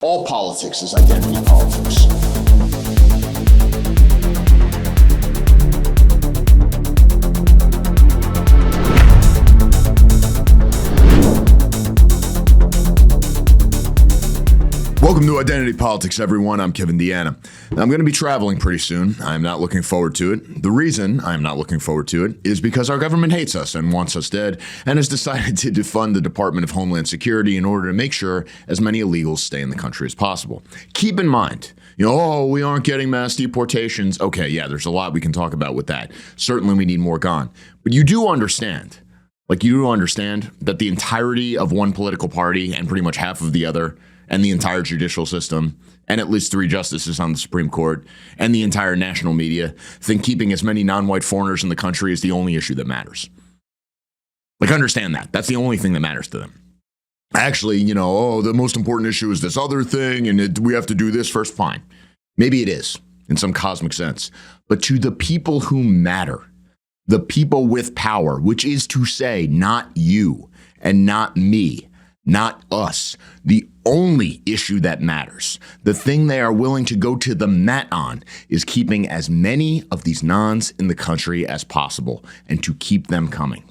All politics is identity politics. Welcome to Identity Politics, everyone. I'm DeAnna. Now, I'm going to be traveling pretty soon. I'm not looking forward to it. The reason I'm not looking forward to it is because our government hates us and wants us dead and has decided to defund the Department of Homeland Security in order to make sure as many illegals stay in the country as possible. Keep in mind, we aren't getting mass deportations. Okay, yeah, there's a lot we can talk about with that. Certainly we need more gone. But you do understand that the entirety of one political party and pretty much half of the other, and the entire judicial system, and at least 3 justices on the Supreme Court, and the entire national media think keeping as many non-white foreigners in the country is the only issue that matters. Understand that. That's the only thing that matters to them. Actually, the most important issue is this other thing, and we have to do this first. Fine. Maybe it is, in some cosmic sense. But to the people who matter, the people with power, which is to say, not you and not me, not us, the only issue that matters, the thing they are willing to go to the mat on, is keeping as many of these nons in the country as possible and to keep them coming.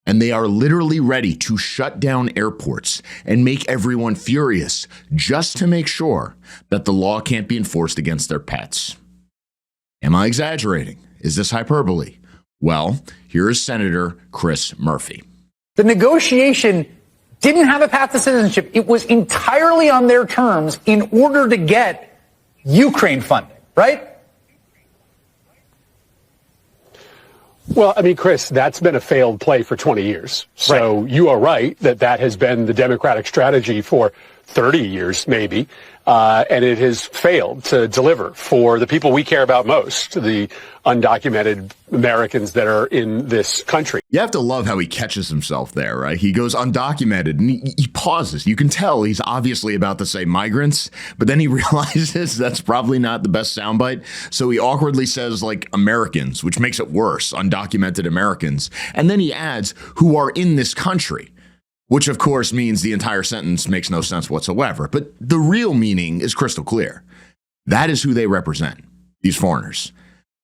And they are literally ready to shut down airports and make everyone furious just to make sure that the law can't be enforced against their pets. Am I exaggerating? Is this hyperbole? Well, here is Senator Chris Murphy. The negotiation didn't have a path to citizenship. It was entirely on their terms in order to get Ukraine funding, right? Well, Chris, that's been a failed play for 20 years. So right. You are right that has been the Democratic strategy for 30 years, maybe. And it has failed to deliver for the people we care about most, the undocumented Americans that are in this country. You have to love how he catches himself there, right? He goes undocumented and he pauses. You can tell he's obviously about to say migrants, but then he realizes that's probably not the best soundbite. So he awkwardly says Americans, which makes it worse, undocumented Americans. And then he adds who are in this country, which of course means the entire sentence makes no sense whatsoever. But the real meaning is crystal clear. That is who they represent, these foreigners.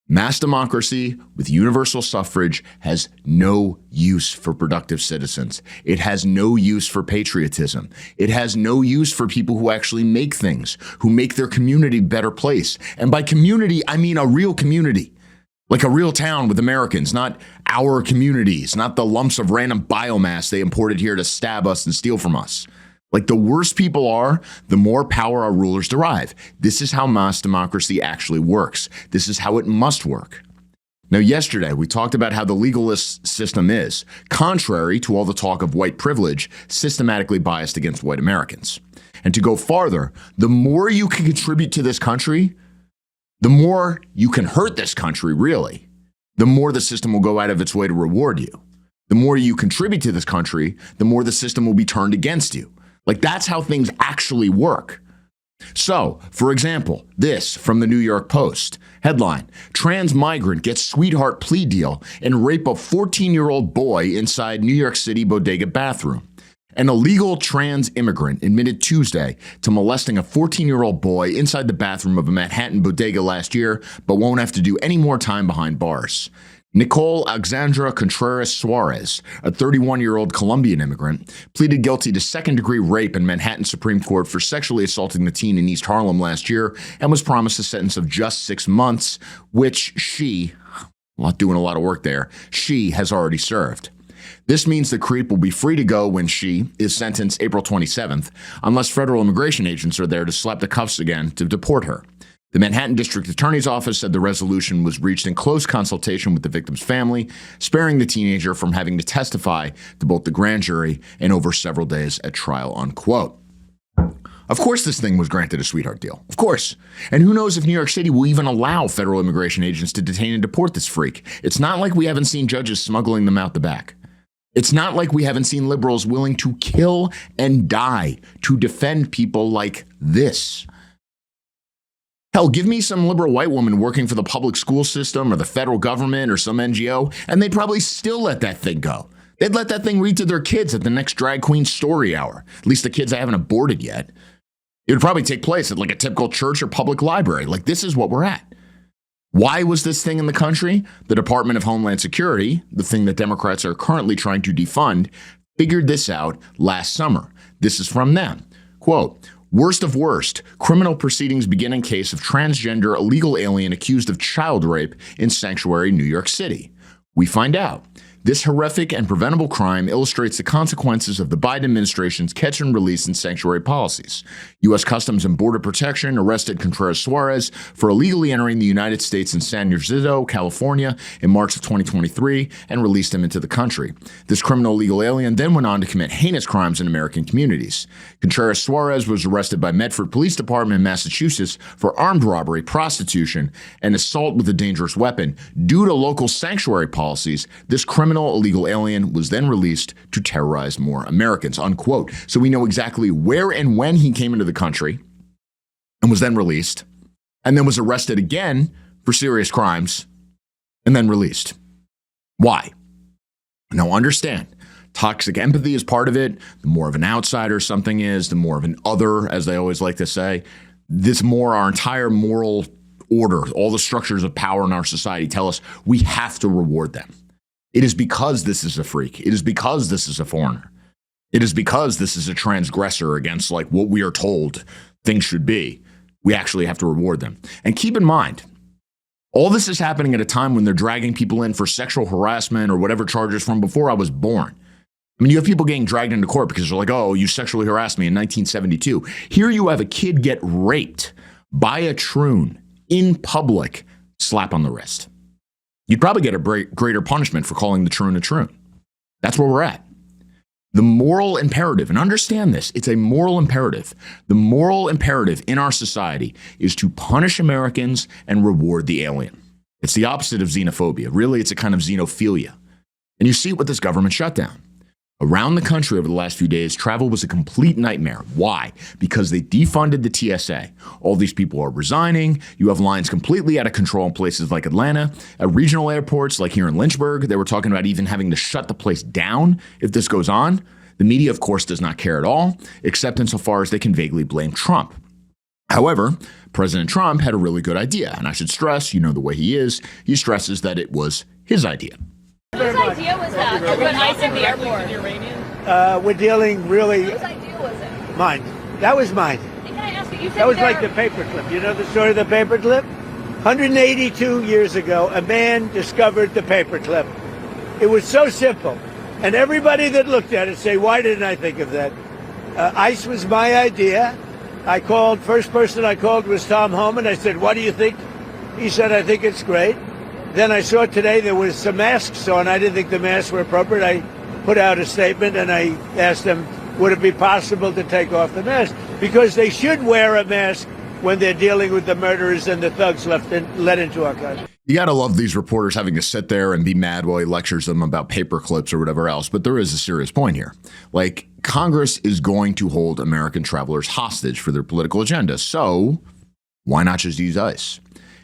Mass democracy with universal suffrage has no use for productive citizens. It has no use for patriotism. It has no use for people who actually make things, who make their community a better place. And by community, I mean a real community. Like a real town with Americans, not our communities, not the lumps of random biomass they imported here to stab us and steal from us. The worse people are, the more power our rulers derive. This is how mass democracy actually works. This is how it must work. Now, yesterday, we talked about how the legalist system is, contrary to all the talk of white privilege, systematically biased against white Americans. And to go farther, the more you can contribute to this country, the more you can hurt this country, really, the more the system will go out of its way to reward you. The more you contribute to this country, the more the system will be turned against you. That's how things actually work. So, for example, this from the New York Post. Headline, trans migrant gets sweetheart plea deal and rape of 14-year-old boy inside New York City bodega bathroom. An illegal trans immigrant admitted Tuesday to molesting a 14-year-old boy inside the bathroom of a Manhattan bodega last year, but won't have to do any more time behind bars. Nicole Alexandra Contreras Suarez, a 31-year-old Colombian immigrant, pleaded guilty to second-degree rape in Manhattan Supreme Court for sexually assaulting the teen in East Harlem last year and was promised a sentence of just 6 months, which she, not doing a lot of work there, she has already served. This means the creep will be free to go when she is sentenced April 27th, unless federal immigration agents are there to slap the cuffs again to deport her. The Manhattan District Attorney's Office said the resolution was reached in close consultation with the victim's family, sparing the teenager from having to testify to both the grand jury and over several days at trial, unquote. Of course this thing was granted a sweetheart deal. Of course. And who knows if New York City will even allow federal immigration agents to detain and deport this freak. It's not like we haven't seen judges smuggling them out the back. It's not like we haven't seen liberals willing to kill and die to defend people like this. Hell, give me some liberal white woman working for the public school system or the federal government or some NGO, and they'd probably still let that thing go. They'd let that thing read to their kids at the next drag queen story hour. At least the kids that haven't aborted yet. It would probably take place at like a typical church or public library. Like, this is what we're at. Why was this thing in the country? The Department of Homeland Security, the thing that Democrats are currently trying to defund, figured this out last summer. This is from them. Quote, "Worst of worst, criminal proceedings begin in case of transgender illegal alien accused of child rape in sanctuary New York City. We find out. This horrific and preventable crime illustrates the consequences of the Biden administration's catch and release and sanctuary policies. U.S. Customs and Border Protection arrested Contreras Suarez for illegally entering the United States in San Ysidro, California in March of 2023 and released him into the country. This criminal illegal alien then went on to commit heinous crimes in American communities. Contreras Suarez was arrested by Medford Police Department in Massachusetts for armed robbery, prostitution, and assault with a dangerous weapon. Due to local sanctuary policies, this criminal illegal alien was then released to terrorize more Americans," unquote. So we know exactly where and when he came into the country and was then released, and then was arrested again for serious crimes and then released. Why? Now understand, toxic empathy is part of it. The more of an outsider something is, the more of an other, as they always like to say. This more our entire moral order, all the structures of power in our society tell us we have to reward them. It is because this is a freak. It is because this is a foreigner. It is because this is a transgressor against like what we are told things should be. We actually have to reward them. And keep in mind, all this is happening at a time when they're dragging people in for sexual harassment or whatever charges from before I was born. I mean, you have people getting dragged into court because they're like, oh, you sexually harassed me in 1972. Here you have a kid get raped by a troon in public, slap on the wrist. You'd probably get a greater punishment for calling the troon a troon. That's where we're at. The moral imperative, and understand this, it's a moral imperative. The moral imperative in our society is to punish Americans and reward the alien. It's the opposite of xenophobia. Really, it's a kind of xenophilia. And you see it with this government shutdown. Around the country over the last few days, travel was a complete nightmare. Why? Because they defunded the TSA. All these people are resigning. You have lines completely out of control in places like Atlanta. At regional airports, like here in Lynchburg, they were talking about even having to shut the place down if this goes on. The media, of course, does not care at all, except insofar as they can vaguely blame Trump. However, President Trump had a really good idea. And I should stress, you know the way he is, he stresses that it was his idea. Whose idea was that to put ice in the airport? We're dealing really. Whose idea was it? Mine. That was mine. Can I ask you? That was like the paperclip. You know the story of the paperclip? 182 years ago, a man discovered the paperclip. It was so simple. And everybody that looked at it say, why didn't I think of that? Ice was my idea. First person I called was Tom Homan. I said, what do you think? He said, I think it's great. Then I saw today there was some masks on. I didn't think the masks were appropriate. I put out a statement and I asked them, would it be possible to take off the mask? Because they should wear a mask when they're dealing with the murderers and the thugs let into our country. You got to love these reporters having to sit there and be mad while he lectures them about paper clips or whatever else. But there is a serious point here. Like, Congress is going to hold American travelers hostage for their political agenda. So why not just use ICE?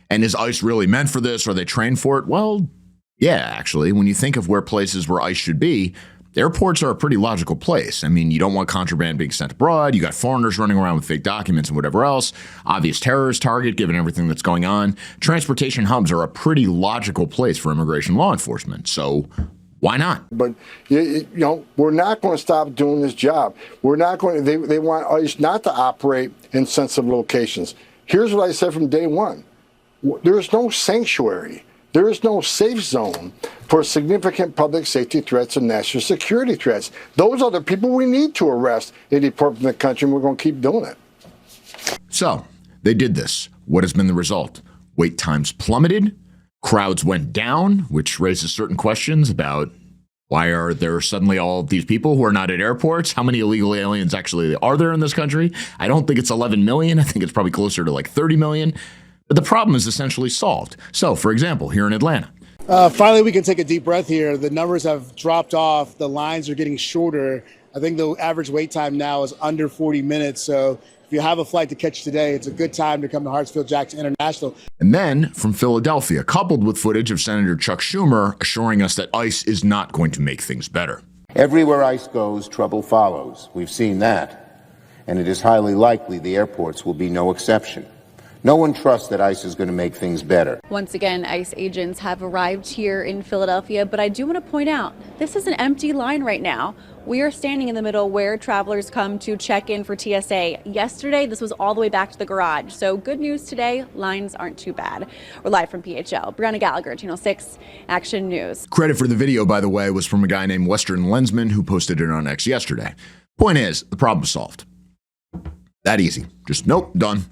And is ICE really meant for this? Are they trained for it? Well, yeah, actually, when you think of where places where ICE should be, airports are a pretty logical place. I mean, you don't want contraband being sent abroad. You got foreigners running around with fake documents and whatever else. Obvious terrorist target, given everything that's going on. Transportation hubs are a pretty logical place for immigration law enforcement. So why not? But, you know, we're not going to stop doing this job. We're not going to, they want ICE not to operate in sensitive locations. Here's what I said from day one. There is no sanctuary. There is no safe zone for significant public safety threats and national security threats. Those are the people we need to arrest and deport from the country, and we're going to keep doing it. So they did this. What has been the result? Wait times plummeted. Crowds went down, which raises certain questions about why are there suddenly all of these people who are not at airports? How many illegal aliens actually are there in this country? I don't think it's 11 million. I think it's probably closer to like 30 million. But the problem is essentially solved. So, for example, here in Atlanta. Finally, we can take a deep breath here. The numbers have dropped off. The lines are getting shorter. I think the average wait time now is under 40 minutes. So if you have a flight to catch today, it's a good time to come to Hartsfield-Jackson International. And then from Philadelphia, coupled with footage of Senator Chuck Schumer assuring us that ICE is not going to make things better. Everywhere ICE goes, trouble follows. We've seen that. and it is highly likely the airports will be no exception. No one trusts that ICE is going to make things better. Once again, ICE agents have arrived here in Philadelphia, but I do want to point out this is an empty line right now. We are standing in the middle where travelers come to check in for TSA. Yesterday, this was all the way back to the garage. So good news today, lines aren't too bad. We're live from PHL. Brianna Gallagher, Channel 6 Action News. Credit for the video, by the way, was from a guy named Western Lensman who posted it on X yesterday. Point is, the problem is solved. That easy. Just nope, done.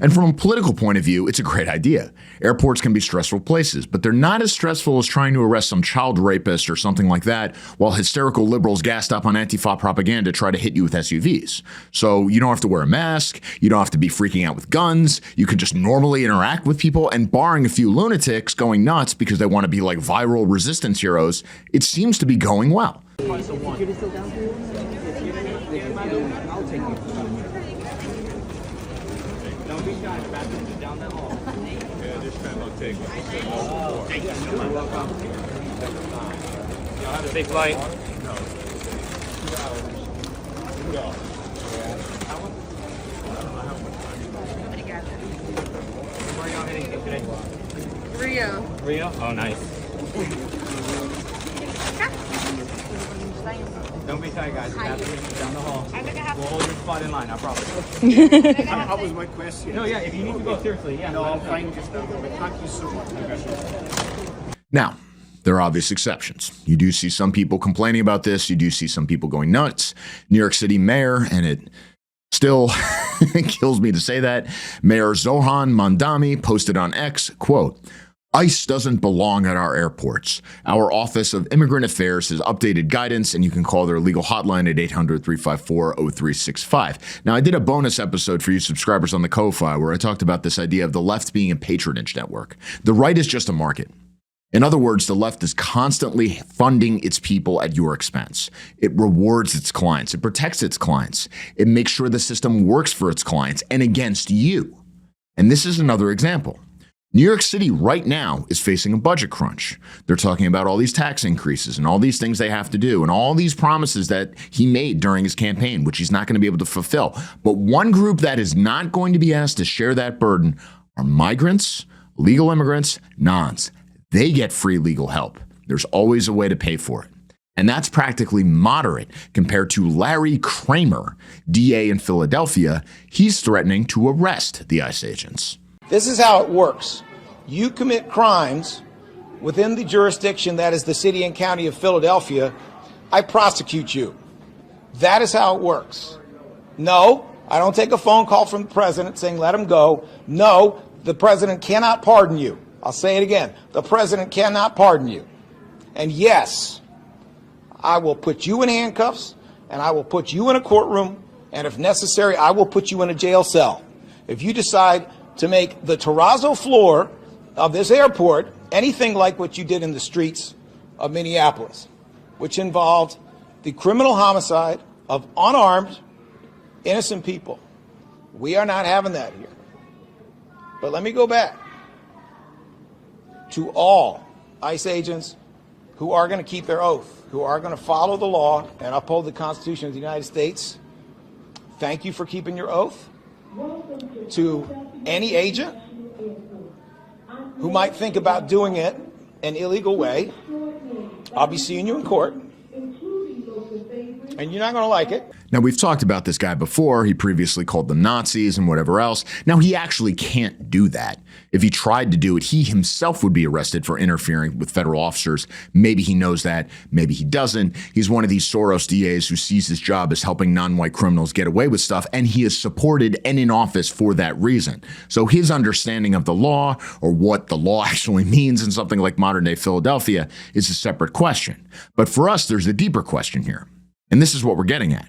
And from a political point of view, it's a great idea. Airports can be stressful places, but they're not as stressful as trying to arrest some child rapist or something like that, while hysterical liberals gassed up on Antifa propaganda try to hit you with SUVs. So you don't have to wear a mask, you don't have to be freaking out with guns, you can just normally interact with people, and barring a few lunatics going nuts because they want to be like viral resistance heroes, it seems to be going well. Y'all have a big flight. Where are y'all heading to today? Rio? Oh, nice. Don't be shy, guys. You have to take down the hall. We'll hold your spot in line, I promise. That was my question. No, yeah, if you need to go, seriously, yeah. No, I'm fine just now. Thank you so much. Now, there are obvious exceptions. You do see some people complaining about this. You do see some people going nuts. New York City mayor, and it still kills me to say that, Mayor Zohan Mandami posted on X, quote, ICE doesn't belong at our airports. Our Office of Immigrant Affairs has updated guidance, and you can call their legal hotline at 800-354-0365. Now, I did a bonus episode for you subscribers on the Ko-Fi where I talked about this idea of the left being a patronage network. The right is just a market. In other words, the left is constantly funding its people at your expense. It rewards its clients. It protects its clients. It makes sure the system works for its clients and against you. And this is another example. New York City right now is facing a budget crunch. They're talking about all these tax increases and all these things they have to do and all these promises that he made during his campaign, which he's not going to be able to fulfill. But one group that is not going to be asked to share that burden are migrants, legal immigrants, nons. They get free legal help. There's always a way to pay for it. And that's practically moderate compared to Larry Kramer, DA in Philadelphia. He's threatening to arrest the ICE agents. This is how it works. You commit crimes within the jurisdiction that is the city and county of Philadelphia, I prosecute you. That is how it works. No, I don't take a phone call from the president saying let him go. No, the president cannot pardon you. I'll say it again. The president cannot pardon you. And yes, I will put you in handcuffs and I will put you in a courtroom, and if necessary, I will put you in a jail cell. If you decide to make the terrazzo floor of this airport anything like what you did in the streets of Minneapolis, which involved the criminal homicide of unarmed, innocent people. We are not having that here. But let me go back to all ICE agents who are going to keep their oath, who are going to follow the law and uphold the Constitution of the United States. Thank you for keeping your oath. To any agent who might think about doing it an illegal way, I'll be seeing you in court, and you're not going to like it. Now, we've talked about this guy before. He previously called them Nazis and whatever else. Now, he actually can't do that. If he tried to do it, he himself would be arrested for interfering with federal officers. Maybe he knows that. Maybe he doesn't. He's one of these Soros DAs who sees his job as helping non-white criminals get away with stuff, and he is supported and in office for that reason. So his understanding of the law, or what the law actually means in something like modern-day Philadelphia, is a separate question. But for us, there's a deeper question here. And this is what we're getting at.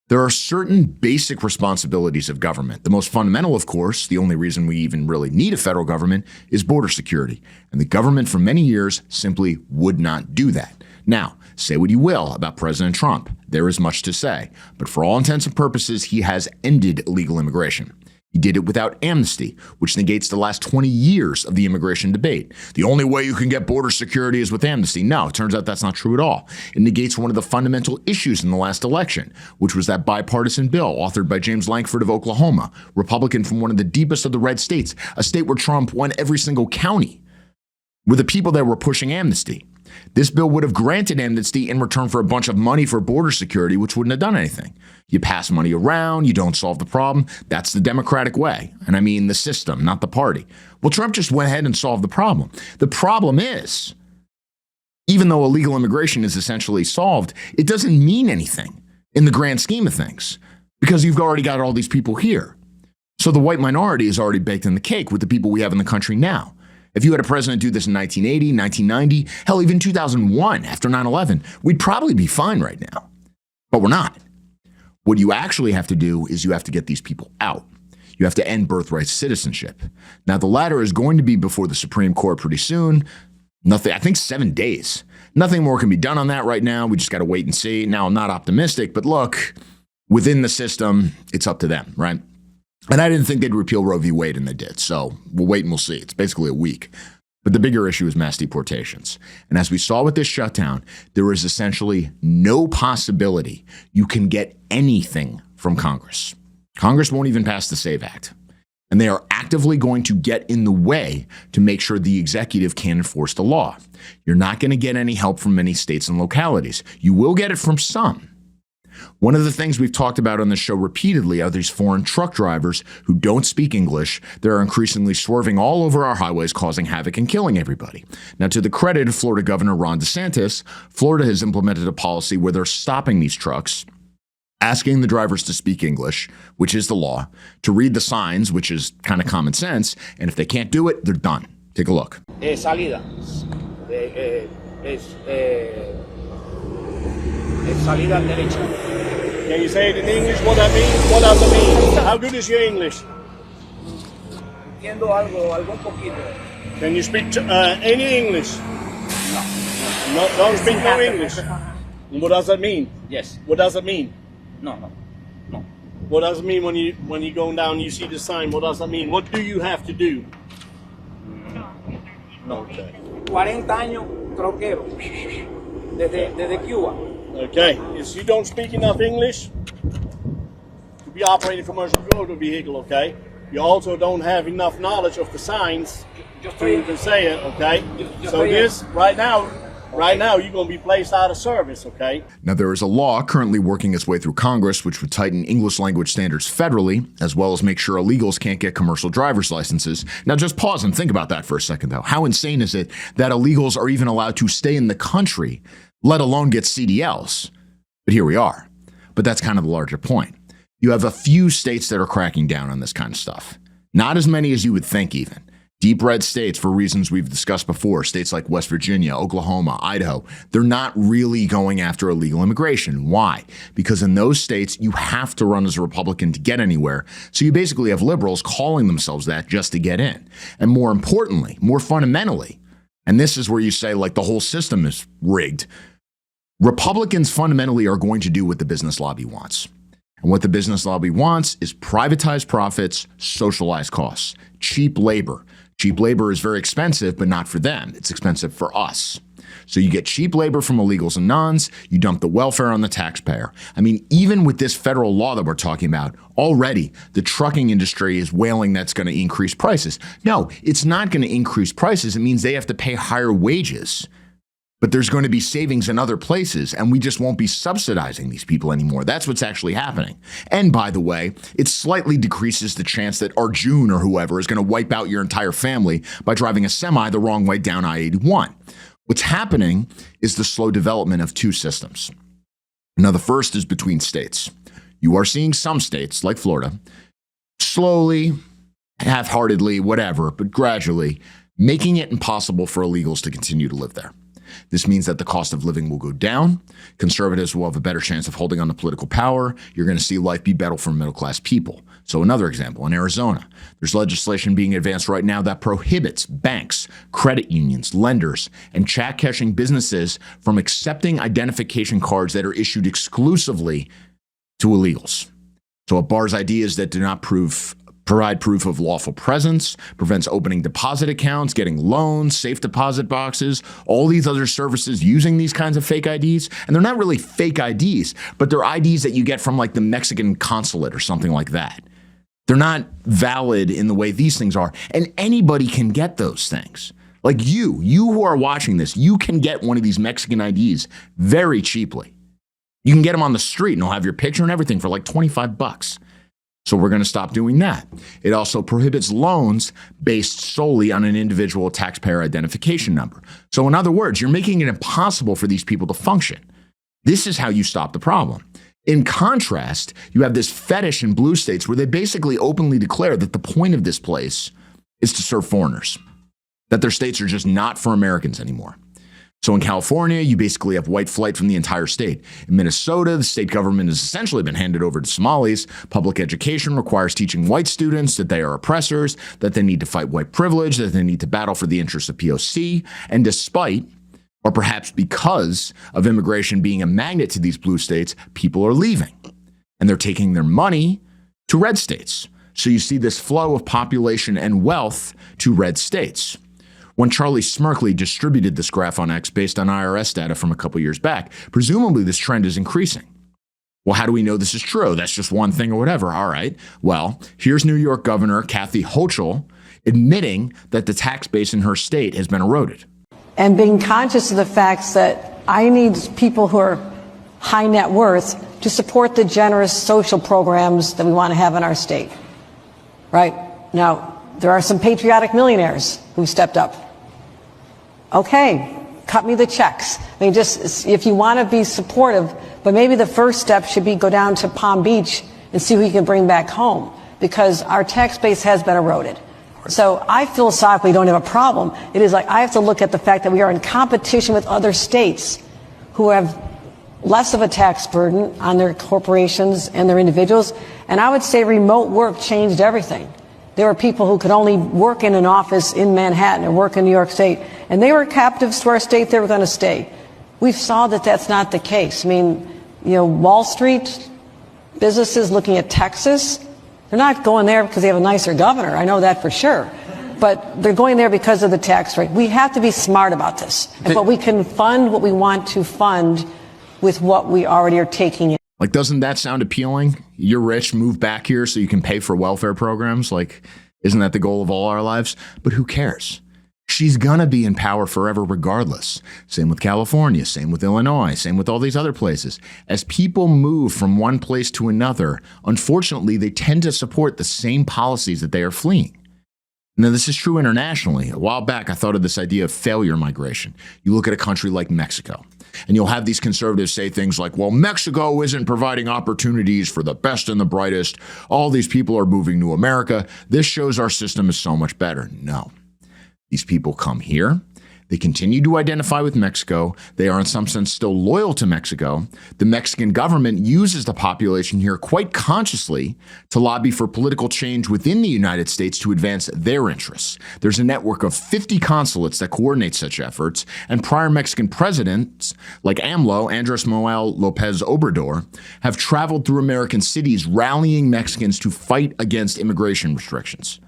There are certain basic responsibilities of government. The most fundamental, of course, the only reason we even really need a federal government, is border security. And the government for many years simply would not do that. Now, say what you will about President Trump. There is much to say. But for all intents and purposes, he has ended illegal immigration. He did it without amnesty, which negates the last 20 years of the immigration debate. The only way you can get border security is with amnesty. No, it turns out that's not true at all. It negates one of the fundamental issues in the last election, which was that bipartisan bill authored by James Lankford of Oklahoma, Republican from one of the deepest of the red states, a state where Trump won every single county, were the people that were pushing amnesty. This bill would have granted amnesty in return for a bunch of money for border security, which wouldn't have done anything. You pass money around, you don't solve the problem. That's the Democratic way. And I mean the system, not the party. Well, Trump just went ahead and solved the problem. The problem is, even though illegal immigration is essentially solved, it doesn't mean anything in the grand scheme of things because you've already got all these people here. So the white minority is already baked in the cake with the people we have in the country now. If you had a president do this in 1980, 1990, hell, even 2001 after 9/11, we'd probably be fine right now. But we're not. What you actually have to do is you have to get these people out. You have to end birthright citizenship. Now, the latter is going to be before the Supreme Court pretty soon. Nothing, I think 7 days. Nothing more can be done on that right now. We just got to wait and see. Now, I'm not optimistic, but look, within the system, it's up to them, right? And I didn't think they'd repeal Roe v. Wade, and they did. So we'll wait and we'll see. It's basically a week. But the bigger issue is mass deportations. And as we saw with this shutdown, there is essentially no possibility you can get anything from Congress. Congress won't even pass the SAVE Act. And they are actively going to get in the way to make sure the executive can enforce the law. You're not going to get any help from many states and localities. You will get it from some. One of the things we've talked about on the show repeatedly are these foreign truck drivers who don't speak English. They're increasingly swerving all over our highways, causing havoc and killing everybody. Now, to the credit of Florida Governor Ron DeSantis, Florida has implemented a policy where they're stopping these trucks, asking the drivers to speak English, which is the law, to read the signs, which is kind of common sense, and if they can't do it, they're done. Take a look. Salida. Salida derecha. Can you say it in English what that means? What does it mean? How good is your English? Entiendo algo poquito. Can you speak any English? No. Don't speak no English. What does that mean? Yes. What does it mean? No. What does it mean when you go down, you see the sign? What does that mean? What do you have to do? No. Okay. 40 años troquero. Desde Cuba. Okay. If you don't speak enough English to be operating a commercial motor vehicle, okay? You also don't have enough knowledge of the signs so you can say it, okay? So this, right now, you're going to be placed out of service, okay? Now, there is a law currently working its way through Congress which would tighten English language standards federally, as well as make sure illegals can't get commercial driver's licenses. Now, just pause and think about that for a second, though. How insane is it that illegals are even allowed to stay in the country, let alone get CDLs? But here we are. But that's kind of the larger point. You have a few states that are cracking down on this kind of stuff. Not as many as you would think, even. Deep red states, for reasons we've discussed before, states like West Virginia, Oklahoma, Idaho, they're not really going after illegal immigration. Why? Because in those states, you have to run as a Republican to get anywhere. So you basically have liberals calling themselves that just to get in. And more importantly, more fundamentally, and this is where you say, like, the whole system is rigged, Republicans fundamentally are going to do what the business lobby wants. And what the business lobby wants is privatized profits, socialized costs, cheap labor. Cheap labor is very expensive, but not for them. It's expensive for us. So you get cheap labor from illegals and nons, you dump the welfare on the taxpayer. I mean, even with this federal law that we're talking about, already the trucking industry is wailing that's going to increase prices. No, it's not going to increase prices. It means they have to pay higher wages. But there's going to be savings in other places, and we just won't be subsidizing these people anymore. That's what's actually happening. And by the way, it slightly decreases the chance that Arjun or whoever is going to wipe out your entire family by driving a semi the wrong way down I-81. What's happening is the slow development of two systems. Now, the first is between states. You are seeing some states, like Florida, slowly, half-heartedly, whatever, but gradually, making it impossible for illegals to continue to live there. This means that the cost of living will go down. Conservatives will have a better chance of holding on to political power. You're going to see life be better for middle-class people. So another example, in Arizona, there's legislation being advanced right now that prohibits banks, credit unions, lenders, and check-cashing businesses from accepting identification cards that are issued exclusively to illegals. So it bars ideas that do not prove provide proof of lawful presence, prevents opening deposit accounts, getting loans, safe deposit boxes, all these other services using these kinds of fake IDs. And they're not really fake IDs, but they're IDs that you get from like the Mexican consulate or something like that. They're not valid in the way these things are. And anybody can get those things. Like you who are watching this, you can get one of these Mexican IDs very cheaply. You can get them on the street and they'll have your picture and everything for like 25 bucks. So we're going to stop doing that. It also prohibits loans based solely on an individual taxpayer identification number. So in other words, you're making it impossible for these people to function. This is how you stop the problem. In contrast, you have this fetish in blue states where they basically openly declare that the point of this place is to serve foreigners, that their states are just not for Americans anymore. So in California, you basically have white flight from the entire state. In Minnesota, the state government has essentially been handed over to Somalis. Public education requires teaching white students that they are oppressors, that they need to fight white privilege, that they need to battle for the interests of POC. And despite, or perhaps because of immigration being a magnet to these blue states, people are leaving. And they're taking their money to red states. So you see this flow of population and wealth to red states. When Charlie Smirkley distributed this graph on X based on IRS data from a couple years back, presumably this trend is increasing. Well, how do we know this is true? That's just one thing or whatever. All right. Well, here's New York Governor Kathy Hochul admitting that the tax base in her state has been eroded. And being conscious of the facts that I need people who are high net worth to support the generous social programs that we want to have in our state. Right? Now, there are some patriotic millionaires who stepped up. Okay, cut me the checks. I mean, just if you want to be supportive, but maybe the first step should be go down to Palm Beach and see who you can bring back home, because our tax base has been eroded. So I philosophically don't have a problem. It is like I have to look at the fact that we are in competition with other states who have less of a tax burden on their corporations and their individuals. And I would say remote work changed everything. There were people who could only work in an office in Manhattan or work in New York State, and they were captives to our state. They were going to stay. We saw that that's not the case. I mean, Wall Street businesses looking at Texas, they're not going there because they have a nicer governor. I know that for sure. But they're going there because of the tax rate. We have to be smart about this. But we can fund what we want to fund with what we already are taking in. Like, doesn't that sound appealing? You're rich, move back here so you can pay for welfare programs. Like, isn't that the goal of all our lives? But who cares? She's going to be in power forever regardless. Same with California, same with Illinois, same with all these other places. As people move from one place to another, unfortunately, they tend to support the same policies that they are fleeing. Now, this is true internationally. A while back, I thought of this idea of failure migration. You look at a country like Mexico, and you'll have these conservatives say things like, well, Mexico isn't providing opportunities for the best and the brightest. All these people are moving to America. This shows our system is so much better. No. These people come here. They continue to identify with Mexico. They are in some sense still loyal to Mexico. The Mexican government uses the population here quite consciously to lobby for political change within the United States to advance their interests. There's a network of 50 consulates that coordinate such efforts, and prior Mexican presidents like AMLO, Andres Manuel Lopez Obrador, have traveled through American cities rallying Mexicans to fight against immigration restrictions.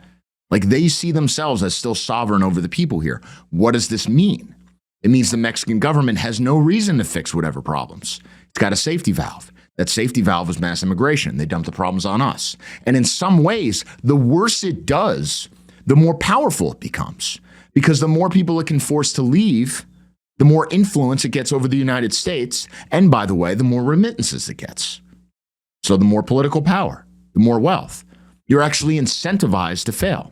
Like, they see themselves as still sovereign over the people here. What does this mean? It means the Mexican government has no reason to fix whatever problems. It's got a safety valve. That safety valve is mass immigration. They dump the problems on us. And in some ways, the worse it does, the more powerful it becomes. Because the more people it can force to leave, the more influence it gets over the United States. And by the way, the more remittances it gets. So the more political power, the more wealth. You're actually incentivized to fail.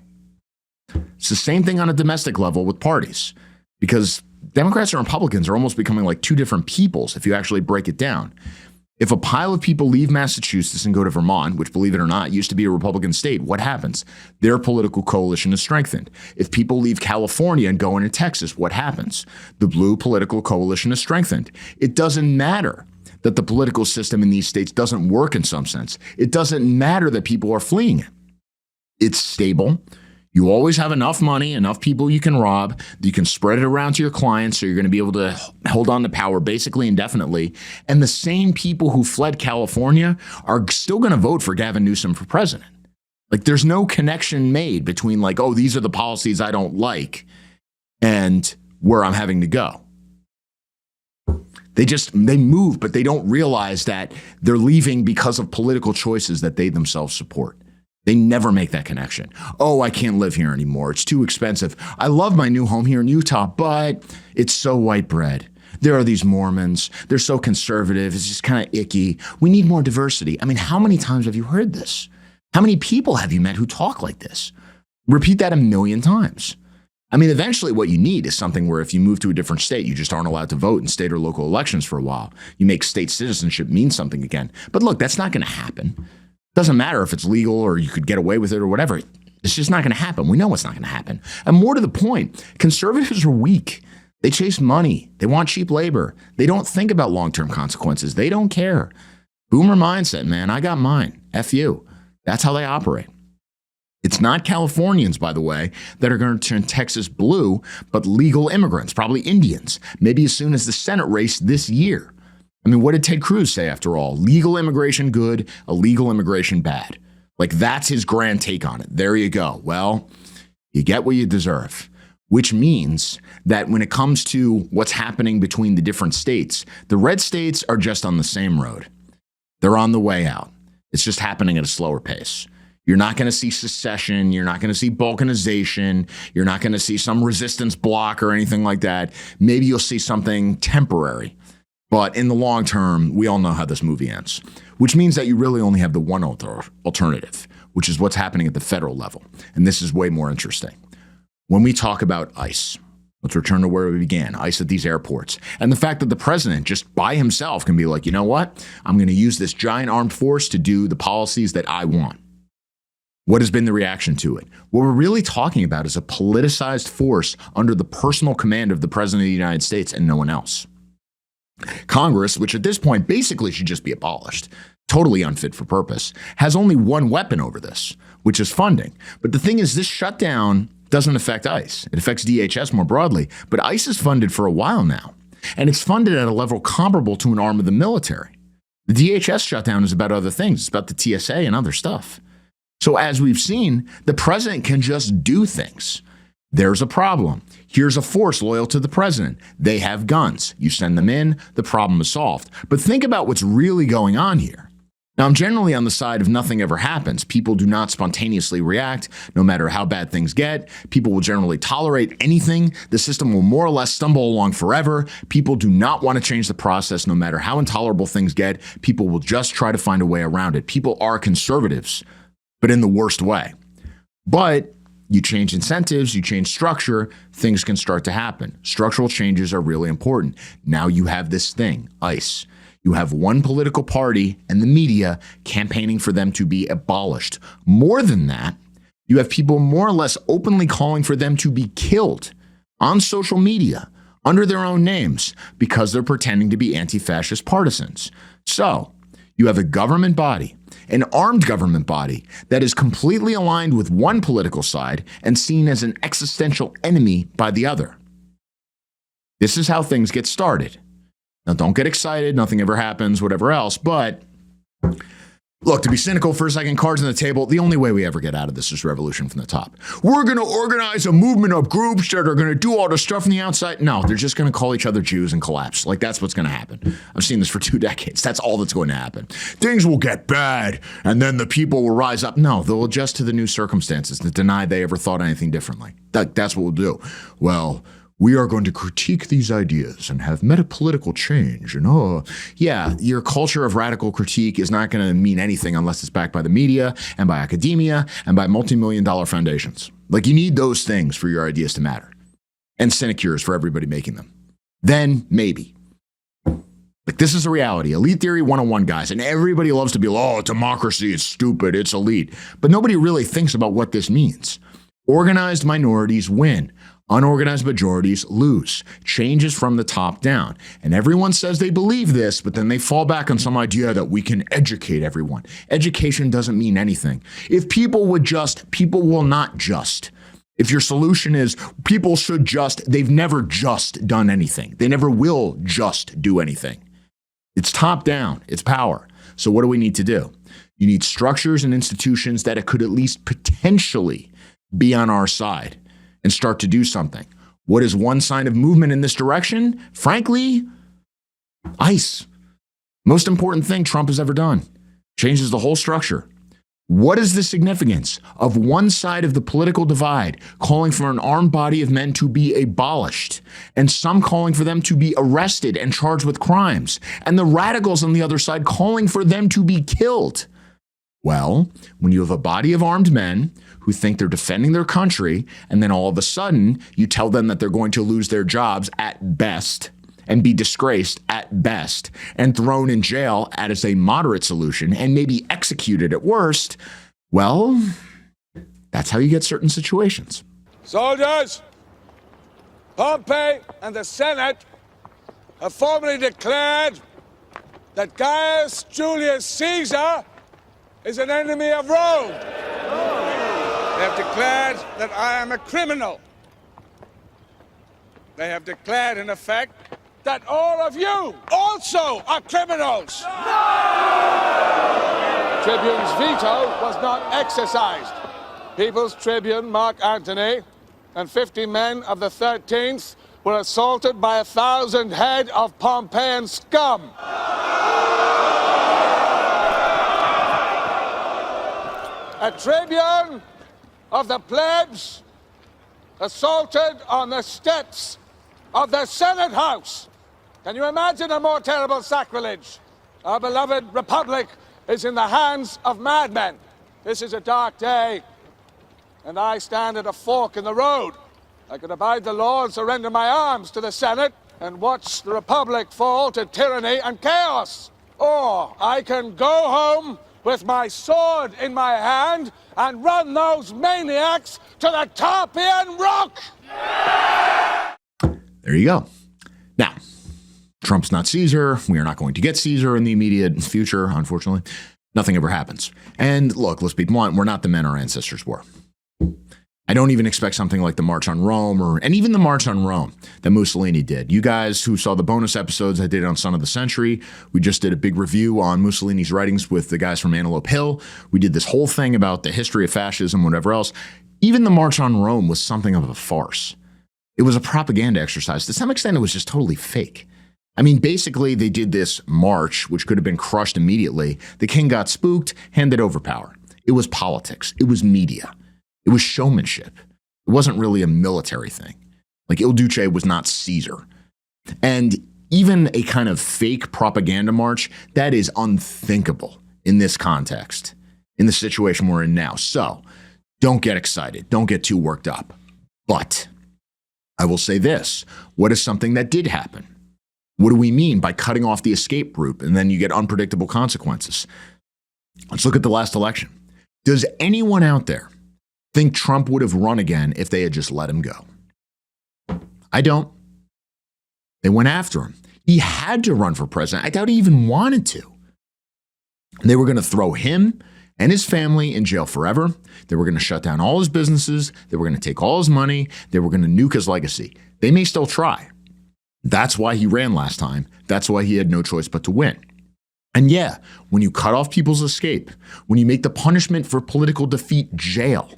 It's the same thing on a domestic level with parties, because Democrats and Republicans are almost becoming like two different peoples if you actually break it down. If a pile of people leave Massachusetts and go to Vermont, which, believe it or not, used to be a Republican state, what happens? Their political coalition is strengthened. If people leave California and go into Texas, what happens? The blue political coalition is strengthened. It doesn't matter that the political system in these states doesn't work in some sense. It doesn't matter that people are fleeing it. It's stable. You always have enough money, enough people you can rob, that you can spread it around to your clients, so you're going to be able to hold on to power basically indefinitely. And the same people who fled California are still going to vote for Gavin Newsom for president. Like there's no connection made between like, oh, these are the policies I don't like and where I'm having to go. They move, but they don't realize that they're leaving because of political choices that they themselves support. They never make that connection. Oh, I can't live here anymore. It's too expensive. I love my new home here in Utah, but it's so white bread. There are these Mormons. They're so conservative. It's just kind of icky. We need more diversity. I mean, how many times have you heard this? How many people have you met who talk like this? Repeat that 1,000,000 times. I mean, eventually what you need is something where if you move to a different state, you just aren't allowed to vote in state or local elections for a while. You make state citizenship mean something again. But look, that's not going to happen. Doesn't matter if it's legal or you could get away with it or whatever. It's just not going to happen. We know it's not going to happen. And more to the point, conservatives are weak. They chase money. They want cheap labor. They don't think about long-term consequences. They don't care. Boomer mindset, man. I got mine. F you. That's how they operate. It's not Californians, by the way, that are going to turn Texas blue, but legal immigrants, probably Indians, maybe as soon as the Senate race this year. I mean, what did Ted Cruz say after all? Legal immigration good, illegal immigration bad. Like that's his grand take on it. There you go. Well, you get what you deserve, which means that when it comes to what's happening between the different states, the red states are just on the same road. They're on the way out. It's just happening at a slower pace. You're not going to see secession. You're not going to see balkanization. You're not going to see some resistance block or anything like that. Maybe you'll see something temporary. But in the long term, we all know how this movie ends, which means that you really only have the one alternative, which is what's happening at the federal level. And this is way more interesting. When we talk about ICE, let's return to where we began, ICE at these airports. And the fact that the president just by himself can be like, you know what? I'm going to use this giant armed force to do the policies that I want. What has been the reaction to it? What we're really talking about is a politicized force under the personal command of the president of the United States and no one else. Congress, which at this point basically should just be abolished, totally unfit for purpose, has only one weapon over this, which is funding. But the thing is, this shutdown doesn't affect ICE. It affects DHS more broadly, but ICE is funded for a while now, and it's funded at a level comparable to an arm of the military. The DHS shutdown is about other things. It's about the TSA and other stuff. So as we've seen, the president can just do things. There's a problem. Here's a force loyal to the president. They have guns. You send them in, the problem is solved. But think about what's really going on here. Now, I'm generally on the side of nothing ever happens. People do not spontaneously react, no matter how bad things get. People will generally tolerate anything. The system will more or less stumble along forever. People do not want to change the process, no matter how intolerable things get. People will just try to find a way around it. People are conservatives, but in the worst way. But you change incentives, you change structure, things can start to happen. Structural changes are really important. Now you have this thing, ICE. You have one political party and the media campaigning for them to be abolished. More than that, you have people more or less openly calling for them to be killed on social media under their own names because they're pretending to be anti-fascist partisans. So you have a government body, an armed government body that is completely aligned with one political side and seen as an existential enemy by the other. This is how things get started. Now, don't get excited. Nothing ever happens, whatever else. But look, to be cynical for a second, cards on the table, the only way we ever get out of this is revolution from the top. We're going to organize a movement of groups that are going to do all the stuff from the outside. No, they're just going to call each other Jews and collapse. Like, that's what's going to happen. I've seen this for 2 decades. That's all that's going to happen. Things will get bad, and then the people will rise up. No, they'll adjust to the new circumstances and deny they ever thought anything differently. That's what we'll do. Well, we are going to critique these ideas and have metapolitical change. And yeah, your culture of radical critique is not going to mean anything unless it's backed by the media and by academia and by multi-million-dollar foundations. Like, you need those things for your ideas to matter. And sinecures for everybody making them. Then maybe. Like, this is a reality. Elite theory 101, guys. And everybody loves to be like, oh, democracy is stupid, it's elite. But nobody really thinks about what this means. Organized minorities win. Unorganized majorities lose. Change is from the top down. And everyone says they believe this, but then they fall back on some idea that we can educate everyone. Education doesn't mean anything. If people would just, people will not just. If your solution is people should just, they've never just done anything. They never will just do anything. It's top down. It's power. So what do we need to do? You need structures and institutions that it could at least potentially be on our side and start to do something. What is one sign of movement in this direction? Frankly, ICE. Most important thing Trump has ever done. Changes the whole structure. What is the significance of one side of the political divide calling for an armed body of men to be abolished, and some calling for them to be arrested and charged with crimes, and the radicals on the other side calling for them to be killed? Well, when you have a body of armed men who think they're defending their country, and then all of a sudden you tell them that they're going to lose their jobs at best, and be disgraced at best, and thrown in jail as a moderate solution, and maybe executed at worst, well, that's how you get certain situations. Soldiers, Pompey and the Senate have formally declared that Gaius Julius Caesar is an enemy of Rome. They have declared that I am a criminal. They have declared, in effect, that all of you also are criminals. Tribune's veto was not exercised. People's Tribune Mark Antony and 50 men of the 13th were assaulted by 1,000 head of Pompeian scum. A tribune of the plebs assaulted on the steps of the Senate House. Can you imagine a more terrible sacrilege? Our beloved republic is in the hands of madmen. This is a dark day, and I stand at a fork in the road. I could abide the law and surrender my arms to the Senate and watch the republic fall to tyranny and chaos. Or I can go home with my sword in my hand and run those maniacs to the Tarpeian Rock! There you go. Now, Trump's not Caesar. We are not going to get Caesar in the immediate future, unfortunately. Nothing ever happens. And look, let's be blunt, we're not the men our ancestors were. I don't even expect something like the March on Rome and even the March on Rome that Mussolini did. You guys who saw the bonus episodes I did on Son of the Century, we just did a big review on Mussolini's writings with the guys from Antelope Hill. We did this whole thing about the history of fascism, whatever else. Even the March on Rome was something of a farce. It was a propaganda exercise. To some extent, it was just totally fake. I mean, basically, they did this march, which could have been crushed immediately. The king got spooked, handed over power. It was politics. It was media. It was showmanship. It wasn't really a military thing. Like, Il Duce was not Caesar. And even a kind of fake propaganda march, that is unthinkable in this context, in the situation we're in now. So, don't get excited. Don't get too worked up. But I will say this. What is something that did happen? What do we mean by cutting off the escape route and then you get unpredictable consequences? Let's look at the last election. Does anyone out there think Trump would have run again if they had just let him go? I don't. They went after him. He had to run for president. I doubt he even wanted to. They were going to throw him and his family in jail forever. They were going to shut down all his businesses. They were going to take all his money. They were going to nuke his legacy. They may still try. That's why he ran last time. That's why he had no choice but to win. And yeah, when you cut off people's escape, when you make the punishment for political defeat jail,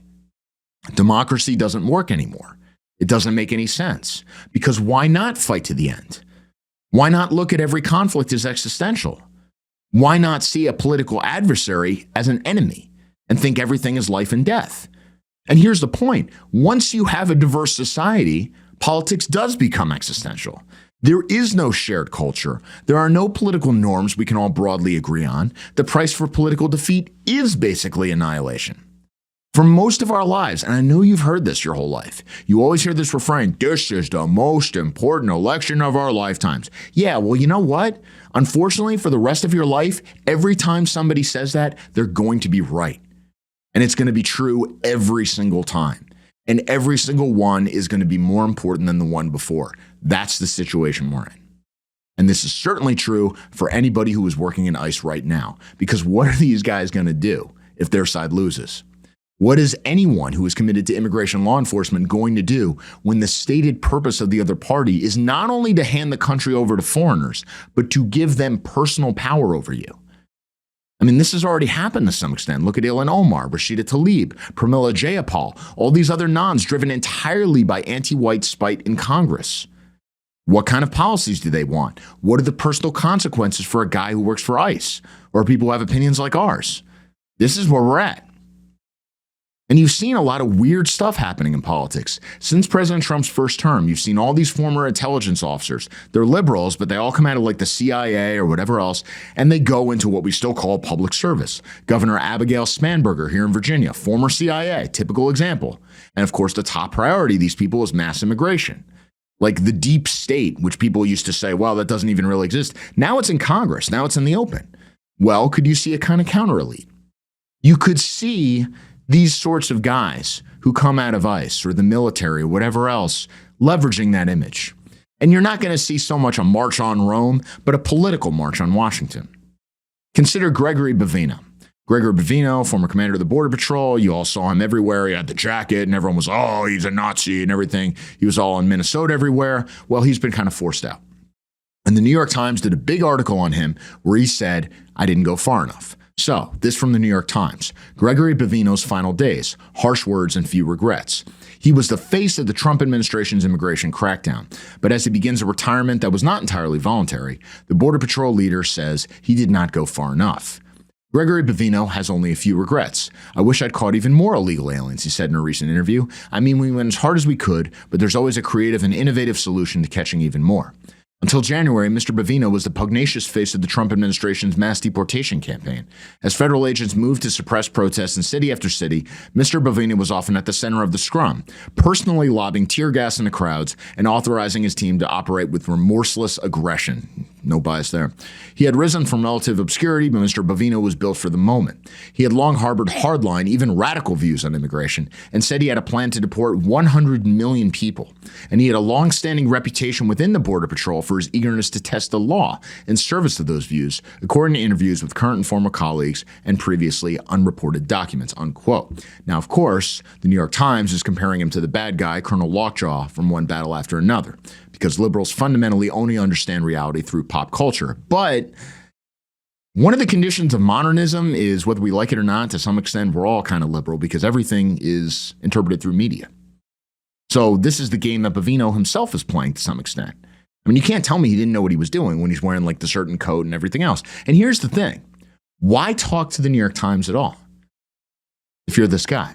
democracy doesn't work anymore. It doesn't make any sense. Because why not fight to the end? Why not look at every conflict as existential? Why not see a political adversary as an enemy and think everything is life and death? And here's the point. Once you have a diverse society, politics does become existential. There is no shared culture. There are no political norms we can all broadly agree on. The price for political defeat is basically annihilation. For most of our lives, and I know you've heard this your whole life, you always hear this refrain, this is the most important election of our lifetimes. Yeah, well, you know what? Unfortunately, for the rest of your life, every time somebody says that, they're going to be right. And it's going to be true every single time. And every single one is going to be more important than the one before. That's the situation we're in. And this is certainly true for anybody who is working in ICE right now. Because what are these guys going to do if their side loses? What is anyone who is committed to immigration law enforcement going to do when the stated purpose of the other party is not only to hand the country over to foreigners, but to give them personal power over you? I mean, this has already happened to some extent. Look at Ilhan Omar, Rashida Tlaib, Pramila Jayapal, all these other nons driven entirely by anti-white spite in Congress. What kind of policies do they want? What are the personal consequences for a guy who works for ICE or people who have opinions like ours? This is where we're at. And you've seen a lot of weird stuff happening in politics. Since President Trump's first term, you've seen all these former intelligence officers. They're liberals, but they all come out of like the CIA or whatever else, and they go into what we still call public service. Governor Abigail Spanberger here in Virginia, former CIA, typical example. And of course, the top priority of these people is mass immigration. Like the deep state, which people used to say, well, that doesn't even really exist. Now it's in Congress. Now it's in the open. Well, could you see a kind of counter elite? You could see these sorts of guys who come out of ICE or the military or whatever else, leveraging that image. And you're not going to see so much a march on Rome, but a political march on Washington. Consider Gregory Bavino. Gregory Bavino, former commander of the Border Patrol. You all saw him everywhere. He had the jacket and everyone was, oh, he's a Nazi and everything. He was all in Minnesota everywhere. Well, he's been kind of forced out. And the New York Times did a big article on him where he said, I didn't go far enough. So, this from the New York Times. Gregory Bavino's final days, harsh words and few regrets. He was the face of the Trump administration's immigration crackdown. But as he begins a retirement that was not entirely voluntary, the Border Patrol leader says he did not go far enough. Gregory Bavino has only a few regrets. I wish I'd caught even more illegal aliens, he said in a recent interview. I mean, we went as hard as we could, but there's always a creative and innovative solution to catching even more. Until January, Mr. Bavino was the pugnacious face of the Trump administration's mass deportation campaign. As federal agents moved to suppress protests in city after city, Mr. Bavino was often at the center of the scrum, personally lobbing tear gas in the crowds and authorizing his team to operate with remorseless aggression. No bias there. He had risen from relative obscurity, but Mr. Bavino was built for the moment. He had long harbored hardline, even radical views on immigration, and said he had a plan to deport 100 million people. And he had a long-standing reputation within the Border Patrol for his eagerness to test the law in service of those views, according to interviews with current and former colleagues and previously unreported documents, unquote. Now, of course, the New York Times is comparing him to the bad guy, Colonel Lockjaw, from one battle after another, because liberals fundamentally only understand reality through pop culture. But one of the conditions of modernism is, whether we like it or not, to some extent, we're all kind of liberal because everything is interpreted through media. So this is the game that Bavino himself is playing to some extent. I mean, you can't tell me he didn't know what he was doing when he's wearing like the certain coat and everything else. And here's the thing. Why talk to the New York Times at all if you're this guy?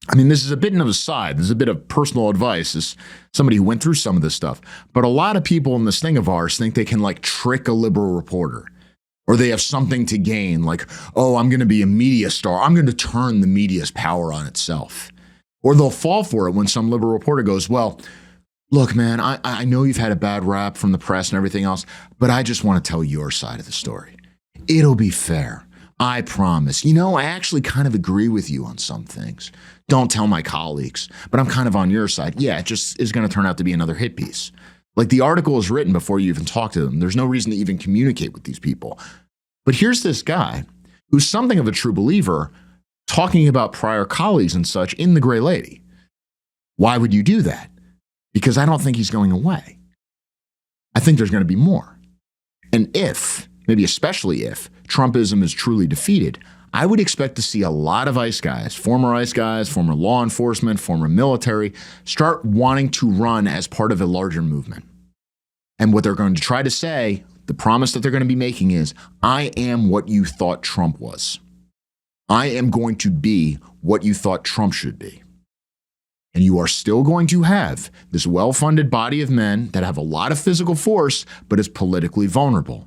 I mean, this is a bit of an aside. This is a bit of personal advice as somebody who went through some of this stuff. But a lot of people in this thing of ours think they can like trick a liberal reporter, or they have something to gain, like, oh, I'm going to be a media star. I'm going to turn the media's power on itself. Or they'll fall for it when some liberal reporter goes, well, look, man, I know you've had a bad rap from the press and everything else, but I just want to tell your side of the story. It'll be fair. I promise. You know, I actually kind of agree with you on some things. Don't tell my colleagues, but I'm kind of on your side. Yeah, it just is going to turn out to be another hit piece. Like the article is written before you even talk to them. There's no reason to even communicate with these people. But here's this guy who's something of a true believer talking about prior colleagues and such in The Gray Lady. Why would you do that? Because I don't think he's going away. I think there's going to be more. And if, maybe especially if, Trumpism is truly defeated, I would expect to see a lot of ICE guys, former law enforcement, former military, start wanting to run as part of a larger movement. And what they're going to try to say, the promise that they're going to be making is, I am what you thought Trump was. I am going to be what you thought Trump should be. And you are still going to have this well-funded body of men that have a lot of physical force, but is politically vulnerable.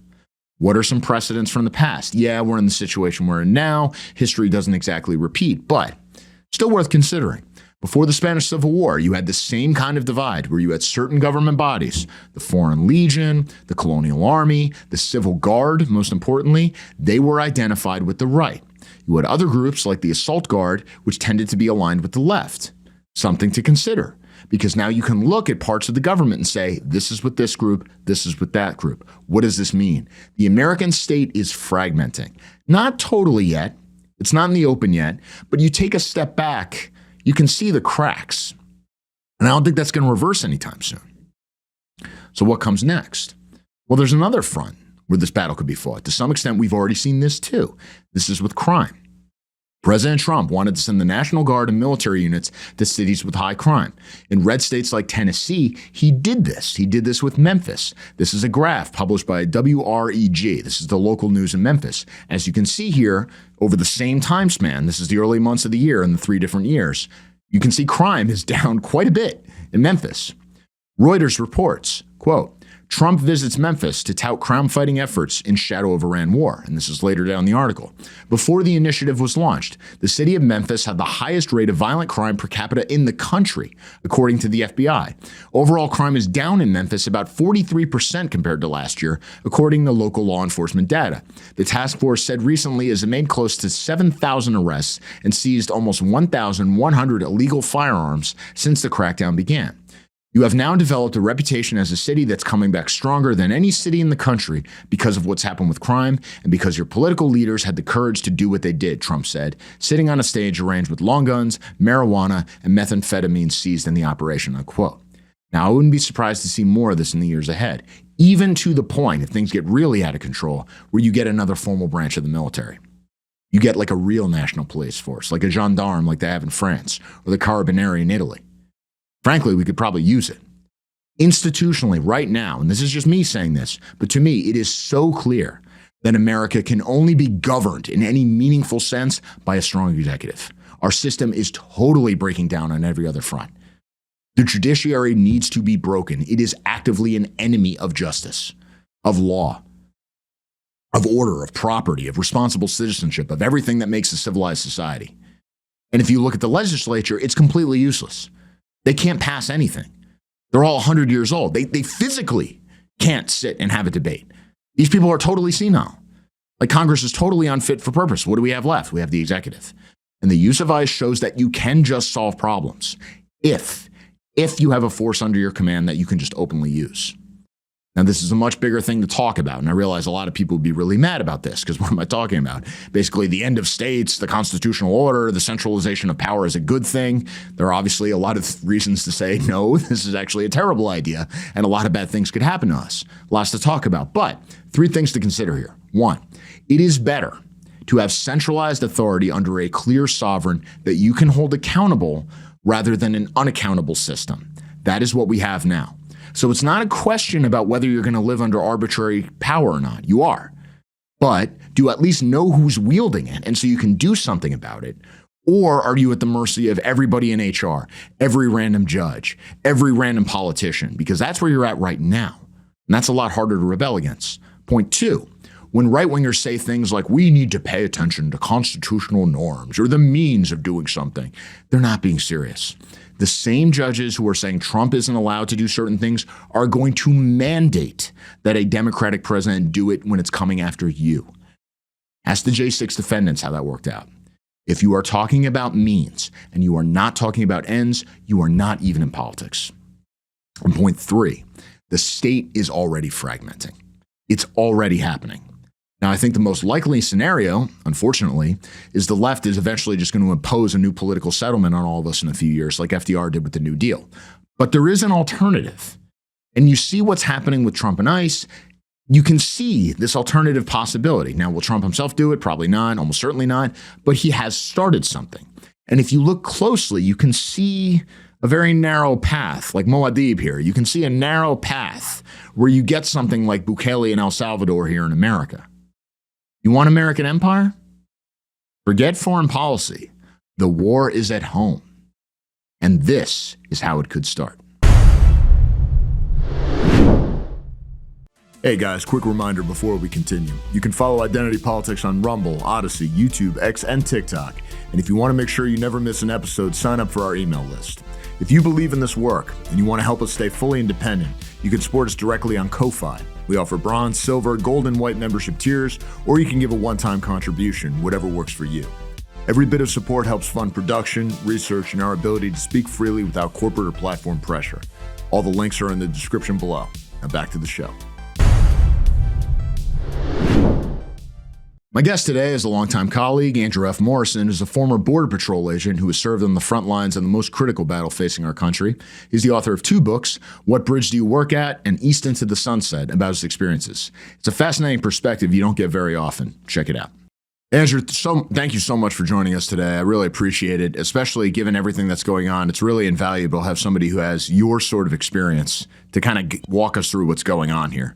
What are some precedents from the past? Yeah, we're in the situation we're in now. History doesn't exactly repeat, but still worth considering. Before the Spanish Civil War, you had the same kind of divide where you had certain government bodies, the Foreign Legion, the Colonial Army, the Civil Guard, most importantly, they were identified with the right. You had other groups like the Assault Guard, which tended to be aligned with the left. Something to consider, because now you can look at parts of the government and say, this is with this group, this is with that group. What does this mean? The American state is fragmenting. Not totally yet. It's not in the open yet, but you take a step back, you can see the cracks. And I don't think that's going to reverse anytime soon. So what comes next? Well, there's another front where this battle could be fought. To some extent, we've already seen this too. This is with crime. President Trump wanted to send the National Guard and military units to cities with high crime. In red states like Tennessee, he did this. He did this with Memphis. This is a graph published by WREG. This is the local news in Memphis. As you can see here, over the same time span, this is the early months of the year in the 3 different years, you can see crime is down quite a bit in Memphis. Reuters reports, quote, Trump visits Memphis to tout crime-fighting efforts in shadow of Iran war, and this is later down the article. Before the initiative was launched, the city of Memphis had the highest rate of violent crime per capita in the country, according to the FBI. Overall crime is down in Memphis about 43% compared to last year, according to local law enforcement data. The task force said recently it has made close to 7,000 arrests and seized almost 1,100 illegal firearms since the crackdown began. You have now developed a reputation as a city that's coming back stronger than any city in the country because of what's happened with crime and because your political leaders had the courage to do what they did, Trump said, sitting on a stage arranged with long guns, marijuana, and methamphetamine seized in the operation, unquote. Now, I wouldn't be surprised to see more of this in the years ahead, even to the point, if things get really out of control, where you get another formal branch of the military. You get like a real national police force, like a gendarme like they have in France, or the Carabinieri in Italy. Frankly, we could probably use it. Institutionally, right now, and this is just me saying this, but to me, it is so clear that America can only be governed in any meaningful sense by a strong executive. Our system is totally breaking down on every other front. The judiciary needs to be broken. It is actively an enemy of justice, of law, of order, of property, of responsible citizenship, of everything that makes a civilized society. And if you look at the legislature, it's completely useless. They can't pass anything. They're all 100 years old. They physically can't sit and have a debate. These people are totally senile. Like Congress is totally unfit for purpose. What do we have left? We have the executive. And the use of ICE shows that you can just solve problems if you have a force under your command that you can just openly use. Now, this is a much bigger thing to talk about, and I realize a lot of people would be really mad about this, because what am I talking about? Basically, the end of states, the constitutional order, the centralization of power is a good thing. There are obviously a lot of reasons to say, no, this is actually a terrible idea, and a lot of bad things could happen to us. Lots to talk about, but 3 things to consider here. 1, it is better to have centralized authority under a clear sovereign that you can hold accountable rather than an unaccountable system. That is what we have now. So it's not a question about whether you're going to live under arbitrary power or not. You are. But do you at least know who's wielding it, and so you can do something about it? Or are you at the mercy of everybody in HR, every random judge, every random politician? Because that's where you're at right now. And that's a lot harder to rebel against. Point 2, when right-wingers say things like, we need to pay attention to constitutional norms or the means of doing something, they're not being serious. The same judges who are saying Trump isn't allowed to do certain things are going to mandate that a Democratic president do it when it's coming after you. Ask the J6 defendants how that worked out. If you are talking about means and you are not talking about ends, you are not even in politics. And point 3, the state is already fragmenting. It's already happening. Now, I think the most likely scenario, unfortunately, is the left is eventually just going to impose a new political settlement on all of us in a few years, like FDR did with the New Deal. But there is an alternative. And you see what's happening with Trump and ICE. You can see this alternative possibility. Now, will Trump himself do it? Probably not, almost certainly not. But he has started something. And if you look closely, you can see a very narrow path, like Moadib here. You can see a narrow path where you get something like Bukele in El Salvador here in America. You want American empire? Forget foreign policy. The war is at home. And this is how it could start. Hey guys, quick reminder before we continue. You can follow Identity Politics on Rumble, Odyssey, YouTube, X, and TikTok. And if you want to make sure you never miss an episode, sign up for our email list. If you believe in this work and you want to help us stay fully independent, you can support us directly on Ko-Fi. We offer bronze, silver, gold, and white membership tiers, or you can give a one-time contribution, whatever works for you. Every bit of support helps fund production, research, and our ability to speak freely without corporate or platform pressure. All the links are in the description below. Now back to the show. My guest today is a longtime colleague. Andrew F. Morrison is a former Border Patrol agent who has served on the front lines in the most critical battle facing our country. He's the author of 2 books, What Bridge Do You Work At? And East into the Sunset, about his experiences. It's a fascinating perspective you don't get very often. Check it out. Andrew, thank you so much for joining us today. I really appreciate it, especially given everything that's going on. It's really invaluable to have somebody who has your sort of experience to kind of walk us through what's going on here.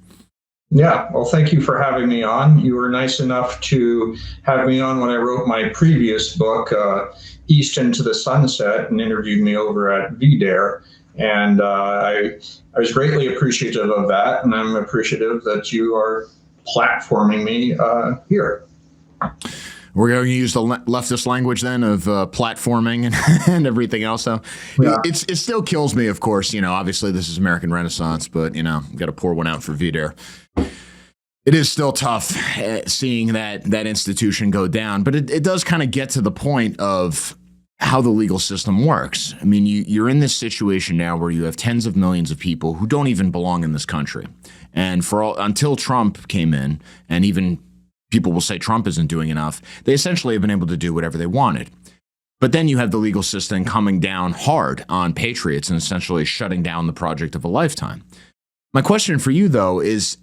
Yeah, well, thank you for having me on. You were nice enough to have me on when I wrote my previous book, East into the Sunset, and interviewed me over at VDARE. And I was greatly appreciative of that, and I'm appreciative that you are platforming me here. We're going to use the leftist language then of platforming and everything else. So yeah. It still kills me, of course. You know, obviously this is American Renaissance, but, you know, got to pour one out for VDARE. It is still tough seeing that institution go down, but it does kind of get to the point of how the legal system works. I mean, you're in this situation now where you have tens of millions of people who don't even belong in this country. And until Trump came in, and even people will say Trump isn't doing enough, they essentially have been able to do whatever they wanted. But then you have the legal system coming down hard on patriots and essentially shutting down the project of a lifetime. My question for you, though, is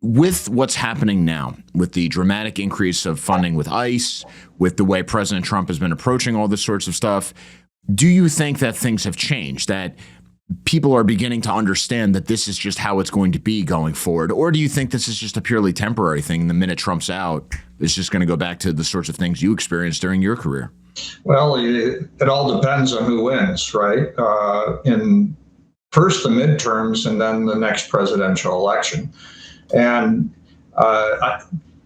with what's happening now, with the dramatic increase of funding with ICE, with the way President Trump has been approaching all this sorts of stuff, do you think that things have changed, that people are beginning to understand that this is just how it's going to be going forward? Or do you think this is just a purely temporary thing? The minute Trump's out, it's just going to go back to the sorts of things you experienced during your career? Well, it all depends on who wins, right? In first the midterms and then the next presidential election. And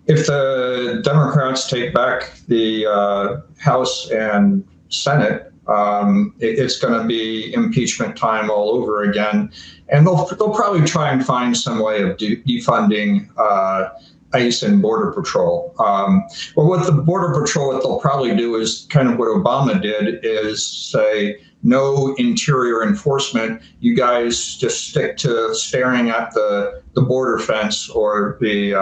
if the Democrats take back the House and Senate, it's going to be impeachment time all over again. And they'll probably try and find some way of defunding ICE and Border Patrol. Well, with the Border Patrol, what they'll probably do is kind of what Obama did, is say, no interior enforcement. You guys just stick to staring at the border fence, or the,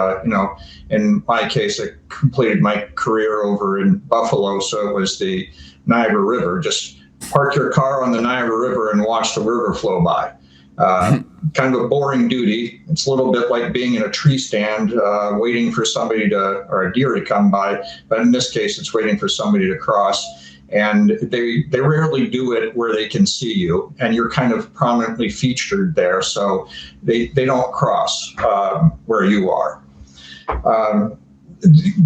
in my case, I completed my career over in Buffalo, so it was the Niagara River. Just park your car on the Niagara River and watch the river flow by. Kind of a boring duty. It's a little bit like being in a tree stand, waiting for somebody or a deer to come by. But in this case, it's waiting for somebody to cross. And they rarely do it where they can see you, and you're kind of prominently featured there. So they don't cross where you are.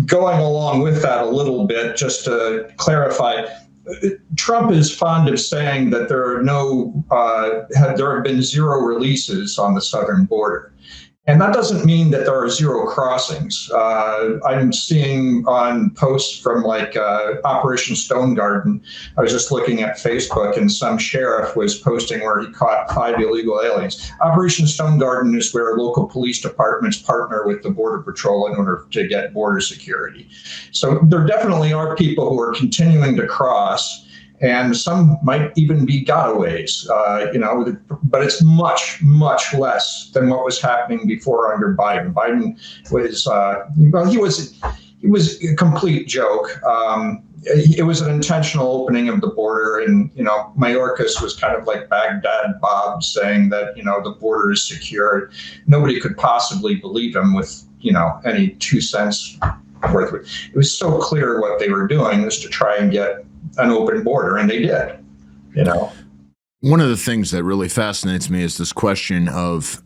Going along with that a little bit, just to clarify, Trump is fond of saying that there have been 0 releases on the southern border. And that doesn't mean that there are 0 crossings. I'm seeing on posts from Operation Stone Garden. I was just looking at Facebook, and some sheriff was posting where he caught 5 illegal aliens. Operation Stone Garden is where local police departments partner with the Border Patrol in order to get border security. So there definitely are people who are continuing to cross. And some might even be gotaways, but it's much, much less than what was happening before under Biden. Biden was, he was a complete joke. It was an intentional opening of the border, and Mayorkas was kind of like Baghdad Bob saying that the border is secure. Nobody could possibly believe him with any 2 cents worth. It was so clear what they were doing was to try and get an open border, and they did. One of the things that really fascinates me is this question of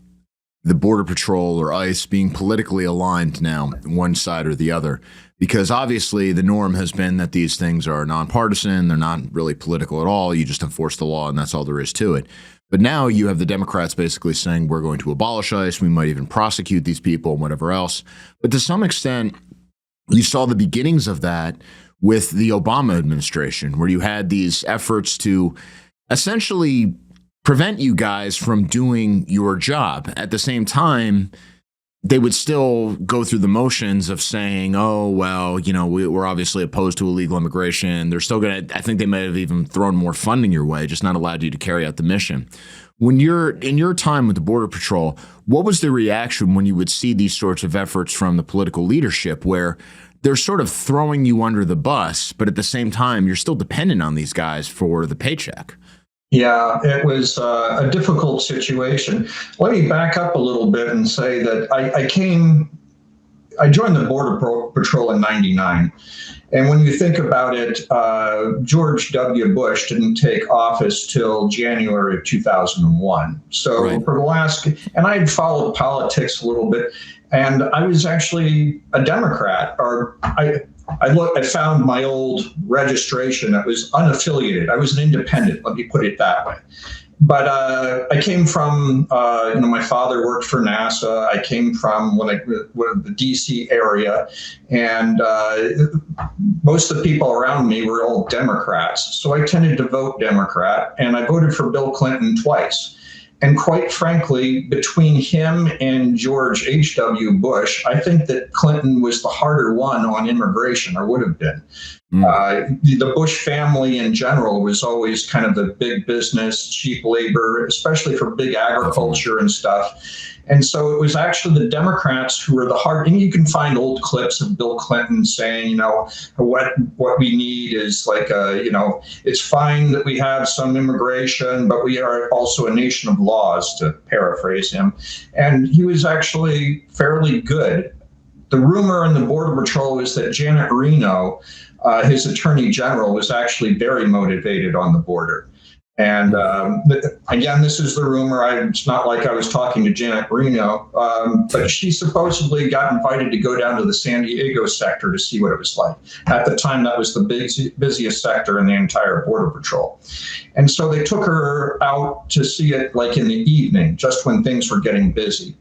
the Border Patrol or ICE being politically aligned now, one side or the other, because obviously the norm has been that these things are nonpartisan, they're not really political at all, you just enforce the law and that's all there is to it. But now you have the Democrats basically saying we're going to abolish ICE, we might even prosecute these people and whatever else. But to some extent, you saw the beginnings of that with the Obama administration, where you had these efforts to essentially prevent you guys from doing your job. At the same time, they would still go through the motions of saying, oh, well, we're obviously opposed to illegal immigration. They're still going to, I think they may have even thrown more funding your way, just not allowed you to carry out the mission. When you're in your time with the Border Patrol, what was the reaction when you would see these sorts of efforts from the political leadership where they're sort of throwing you under the bus, but at the same time, you're still dependent on these guys for the paycheck. Yeah, it was a difficult situation. Let me back up a little bit and say that I joined the Border Patrol in 99. And when you think about it, George W. Bush didn't take office till January of 2001. So for the last, and I had followed politics a little bit, and I was actually a Democrat, or I found my old registration that was unaffiliated. I was an independent, let me put it that way. But I came from, my father worked for NASA. I came from the DC area, and most of the people around me were all Democrats. So I tended to vote Democrat, and I voted for Bill Clinton twice. And quite frankly, between him and George H.W. Bush, I think that Clinton was the harder one on immigration, or would have been. The Bush family in general was always kind of the big business, cheap labor, especially for big agriculture and stuff. And so it was actually the Democrats who were the hard, and you can find old clips of Bill Clinton saying, what we need is it's fine that we have some immigration, but we are also a nation of laws, to paraphrase him. And he was actually fairly good. The rumor in the Border Patrol is that Janet Reno, his attorney general, was actually very motivated on the border. And again, this is the rumor. It's not like I was talking to Janet Reno, but she supposedly got invited to go down to the San Diego sector to see what it was like. At the time, that was the busiest sector in the entire Border Patrol. And so they took her out to see it like in the evening, just when things were getting busy.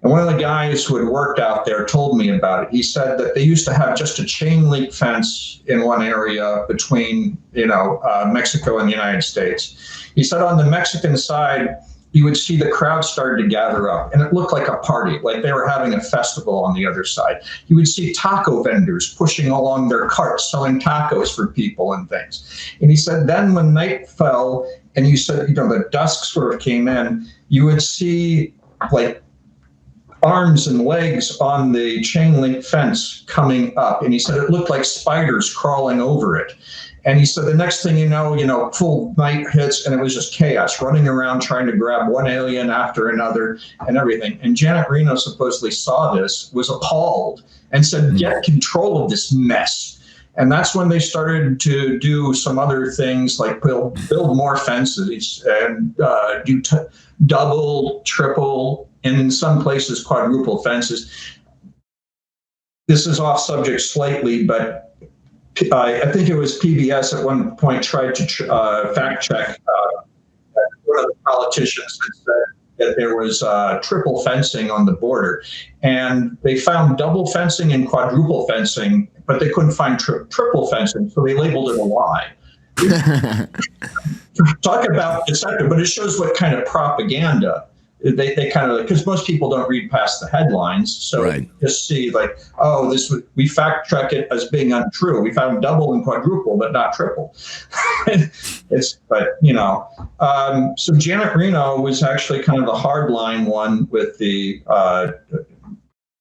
And one of the guys who had worked out there told me about it. He said that they used to have just a chain link fence in one area between, Mexico and the United States. He said on the Mexican side, you would see the crowd started to gather up, and it looked like a party, like they were having a festival on the other side. You would see taco vendors pushing along their carts, selling tacos for people and things. And he said then when night fell and you said, the dusk sort of came in, you would see like arms and legs on the chain link fence coming up. And he said it looked like spiders crawling over it. And he said the next thing you know, full night hits and it was just chaos, running around trying to grab one alien after another and everything. And Janet Reno supposedly saw this, was appalled, and said, get control of this mess. And that's when they started to do some other things like build more fences and do double, triple, and in some places quadruple fences. This is off subject slightly, but I think it was PBS at one point tried to fact check one of the politicians that said that there was triple fencing on the border. And they found double fencing and quadruple fencing, but they couldn't find triple fencing, so they labeled it a lie. Talk about deceptive, but it shows what kind of propaganda they kind of, because most people don't read past the headlines, so just see like, oh, we fact check it as being untrue. We found double and quadruple, but not triple. So Janet Reno was actually kind of the hardline one with the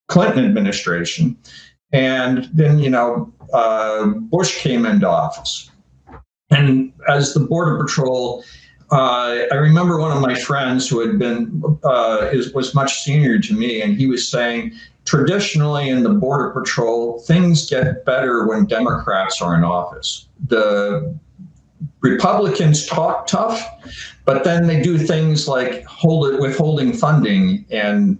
Clinton administration, and then Bush came into office, and as the Border Patrol. I remember one of my friends who had been was much senior to me, and he was saying, traditionally in the Border Patrol, things get better when Democrats are in office. The Republicans talk tough, but then they do things like withholding funding and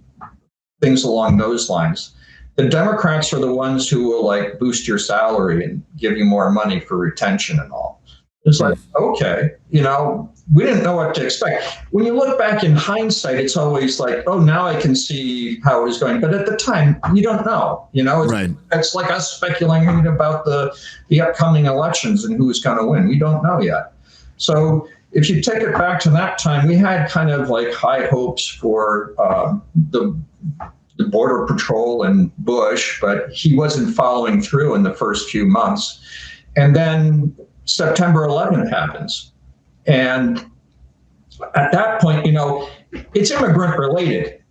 things along those lines. The Democrats are the ones who will like boost your salary and give you more money for retention and all. It's like, okay, we didn't know what to expect. When you look back in hindsight, it's always like, oh, now I can see how it was going. But at the time, you don't know. It's like us speculating about the upcoming elections and who's going to win. We don't know yet. So if you take it back to that time, we had kind of like high hopes for the Border Patrol and Bush, but he wasn't following through in the first few months. And then September 11th happens. And at that point, it's immigrant related.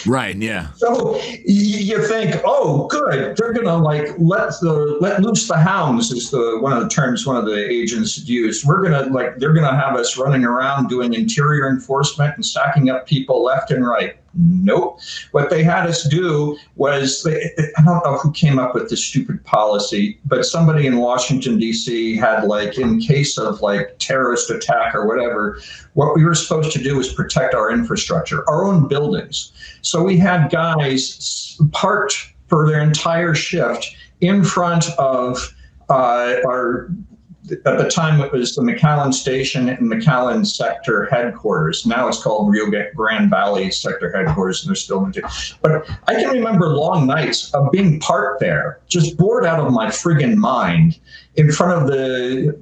Right. Yeah. So you think, oh, good, they're going to like let loose the hounds is one of the terms one of the agents used. We're going to they're going to have us running around doing interior enforcement and stacking up people left and right. Nope. What they had us do was, I don't know who came up with this stupid policy, but somebody in Washington, D.C. had in case of terrorist attack or whatever, what we were supposed to do was protect our infrastructure, our own buildings. So we had guys parked for their entire shift in front of our, at the time it was the McAllen Station and McAllen Sector Headquarters. Now it's called Rio Grande Valley Sector Headquarters, and they're still. But I can remember long nights of being parked there, just bored out of my friggin' mind, in front of the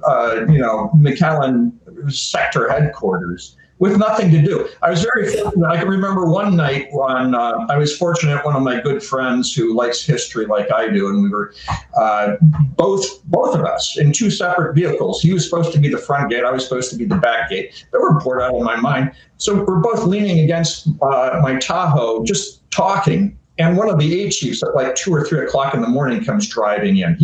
McAllen Sector Headquarters, with nothing to do. I was very fortunate. I can remember one night when I was fortunate, one of my good friends who likes history like I do, and we were both of us in two separate vehicles. He was supposed to be the front gate. I was supposed to be the back gate. They were bored out of my mind. So we're both leaning against my Tahoe, just talking. And one of the A chiefs at 2 or 3 o'clock in the morning comes driving in.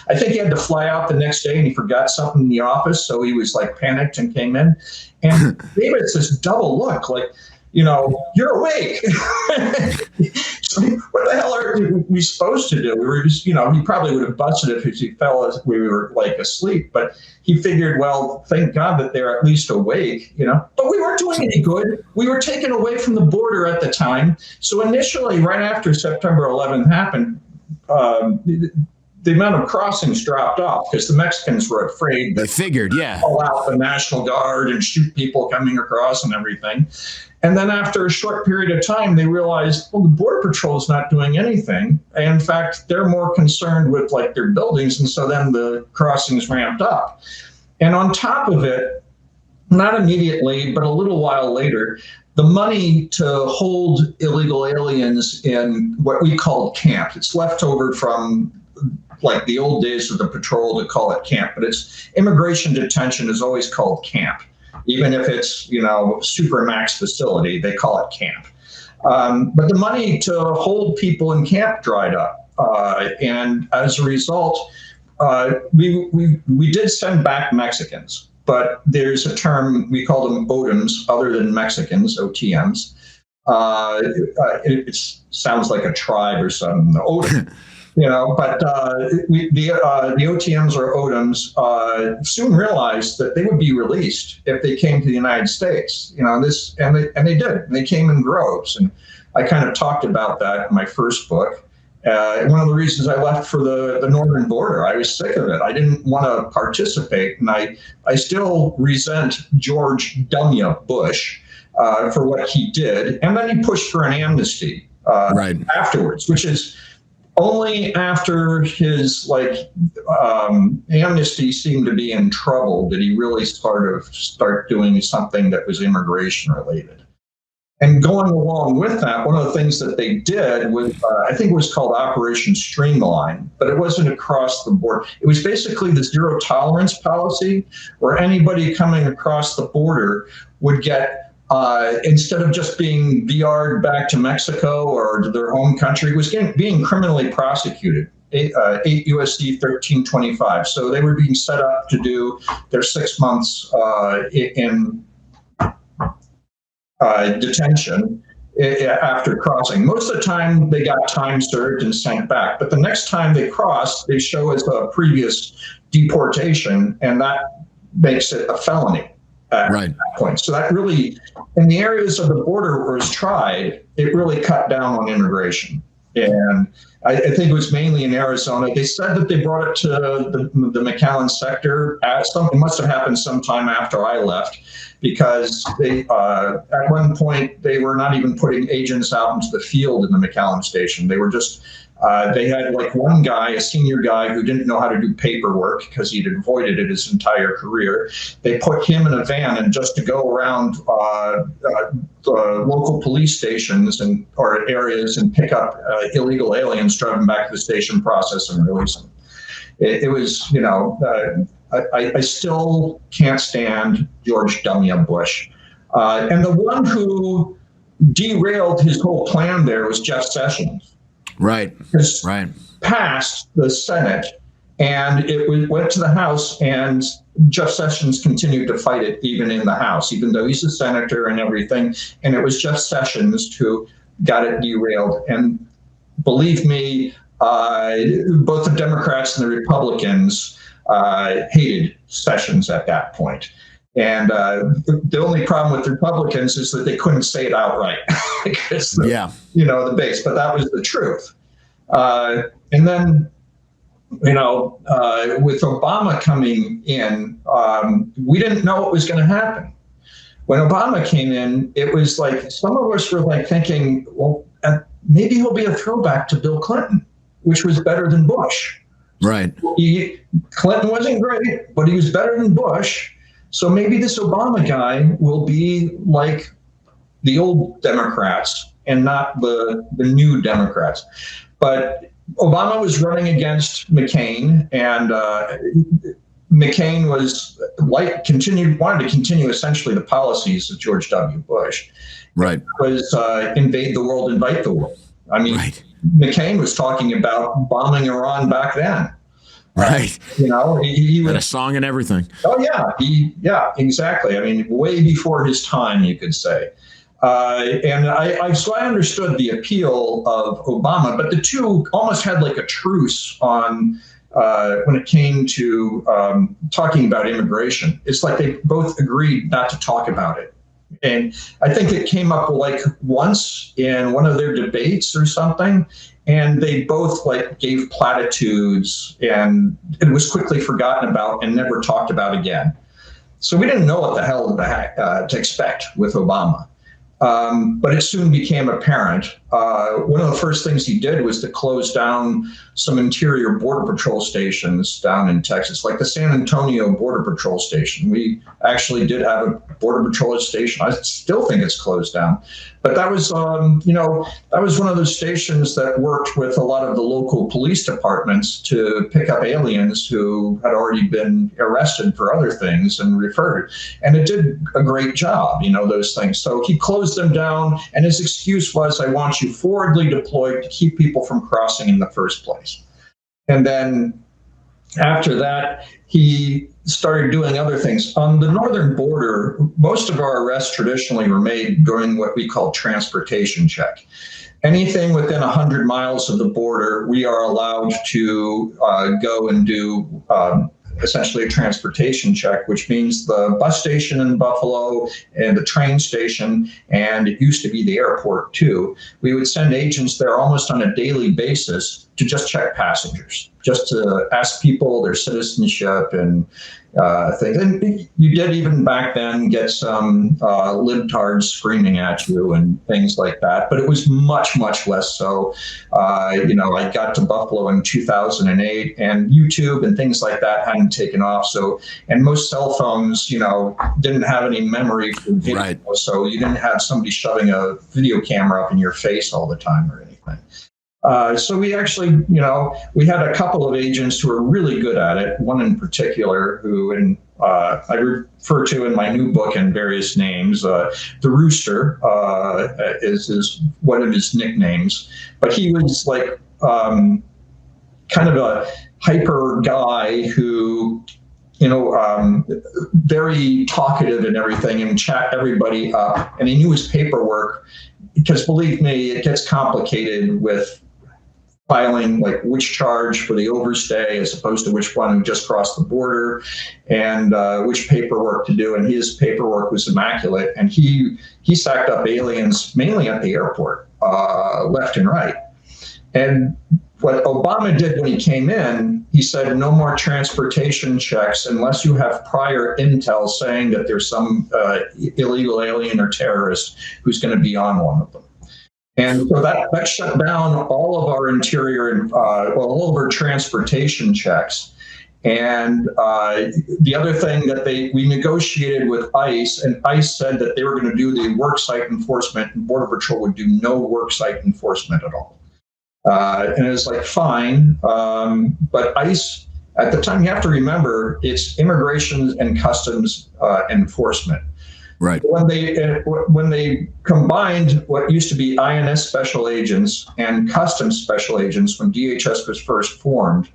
I think he had to fly out the next day, and he forgot something in the office, so he was panicked and came in. And gave us this double look, you're awake. So what the hell are we supposed to do? We were just, he probably would have busted it if he fell as we were asleep. But he figured, well, thank God that they're at least awake, But we weren't doing any good. We were taken away from the border at the time. So initially, right after September 11th happened, the amount of crossings dropped off because the Mexicans were afraid. They figured, yeah. Call out the National Guard and shoot people coming across and everything. And then after a short period of time, they realized, well, the Border Patrol is not doing anything. And in fact, they're more concerned with their buildings. And so then the crossings ramped up. And on top of it, not immediately, but a little while later, the money to hold illegal aliens in what we called camp. It's left over from the old days of the patrol to call it camp, but it's immigration detention is always called camp. Even if it's, supermax facility, they call it camp. But the money to hold people in camp dried up. And as a result, we did send back Mexicans, but there's a term, we call them OTMs, other than Mexicans, OTMs. It sounds like a tribe or something. OTM. But the OTMs or OTMs soon realized that they would be released if they came to the United States. And they did. They came in droves, and I kind of talked about that in my first book. One of the reasons I left for the northern border, I was sick of it. I didn't want to participate, and I still resent George W. Bush for what he did, and then he pushed for an amnesty afterwards, which is. Only after his amnesty seemed to be in trouble did he really start doing something that was immigration related. And going along with that, one of the things that they did was, I think it was called Operation Streamline, but it wasn't across the board. It was basically the zero tolerance policy, where anybody coming across the border would get instead of just being VR'd back to Mexico or to their home country, was being criminally prosecuted, 8 U.S.C. 1325. So they were being set up to do their 6 months in detention after crossing. Most of the time, they got time served and sent back. But the next time they crossed, they show as a previous deportation, and that makes it a felony. At that point. So that really, in the areas of the border where it's tried, it really cut down on immigration. And I think it was mainly in Arizona. They said that they brought it to the McAllen sector. It must have happened sometime after I left, because they, at one point, they were not even putting agents out into the field in the McAllen station. They were just they had one guy, a senior guy, who didn't know how to do paperwork because he'd avoided it his entire career. They put him in a van and just to go around local police stations or areas and pick up illegal aliens, drive them back to the station, process and release them. It was, I still can't stand George W. Bush. And the one who derailed his whole plan there was Jeff Sessions. Right. Right. Passed the Senate, and it went to the House, and Jeff Sessions continued to fight it even in the House, even though he's a senator and everything. And it was Jeff Sessions who got it derailed. And believe me, both the Democrats and the Republicans hated Sessions at that point. And the only problem with Republicans is that they couldn't say it outright because the base, but that was the truth. And then, with Obama coming in, we didn't know what was going to happen. When Obama came in, it was like some of us were like thinking, well, maybe he'll be a throwback to Bill Clinton, which was better than Bush. Right. Clinton wasn't great, but he was better than Bush. So maybe this Obama guy will be like the old Democrats and not the new Democrats. But Obama was running against McCain, and McCain wanted to continue essentially the policies of George W. Bush. Right. It was invade the world, invite the world. I mean, McCain was talking about bombing Iran back then. Right. He had a song and everything. Oh, yeah. Exactly. I mean, way before his time, you could say. So I understood the appeal of Obama, but the two almost had like a truce on when it came to talking about immigration. It's like they both agreed not to talk about it. And I think it came up like once in one of their debates or something, and they both like gave platitudes, and it was quickly forgotten about and never talked about again. So we didn't know what the hell to expect with Obama. But it soon became apparent. One of the first things he did was to close down some interior Border Patrol stations down in Texas, like the San Antonio Border Patrol station. We actually did have a Border Patrol station. I still think it's closed down. But that was, that was one of those stations that worked with a lot of the local police departments to pick up aliens who had already been arrested for other things and referred. And it did a great job, those things. So he closed them down, and his excuse was, I want you forwardly deployed to keep people from crossing in the first place. And then after that, he started doing other things. On the northern border, most of our arrests traditionally were made during what we call transportation check. Anything within 100 miles of the border, we are allowed to go and do essentially a transportation check, which means the bus station in Buffalo and the train station, and it used to be the airport too. We would send agents there almost on a daily basis to just check passengers, just to ask people their citizenship and things. And you did even back then get some libtards screaming at you and things like that, but it was much, much less so. I got to Buffalo in 2008, and YouTube and things like that hadn't taken off. So, and most cell phones, didn't have any memory for video. Right. So you didn't have somebody shoving a video camera up in your face all the time or anything. So we actually, we had a couple of agents who were really good at it. One in particular who I refer to in my new book in various names. The Rooster is one of his nicknames. But he was like kind of a hyper guy who, very talkative and everything, and chat everybody up. And he knew his paperwork, because believe me, it gets complicated with filing like which charge for the overstay as opposed to which one who just crossed the border, and which paperwork to do. And his paperwork was immaculate, and he sacked up aliens mainly at the airport, left and right. And what Obama did when he came in, he said no more transportation checks unless you have prior intel saying that there's some illegal alien or terrorist who's going to be on one of them. And so that shut down all of our interior, all of our transportation checks. And the other thing that we negotiated with ICE, and ICE said that they were going to do the worksite enforcement, and Border Patrol would do no worksite enforcement at all. And it was like, fine. But ICE, at the time, you have to remember, it's Immigration and Customs Enforcement. Right. When they combined what used to be INS special agents and customs special agents, when DHS was first formed,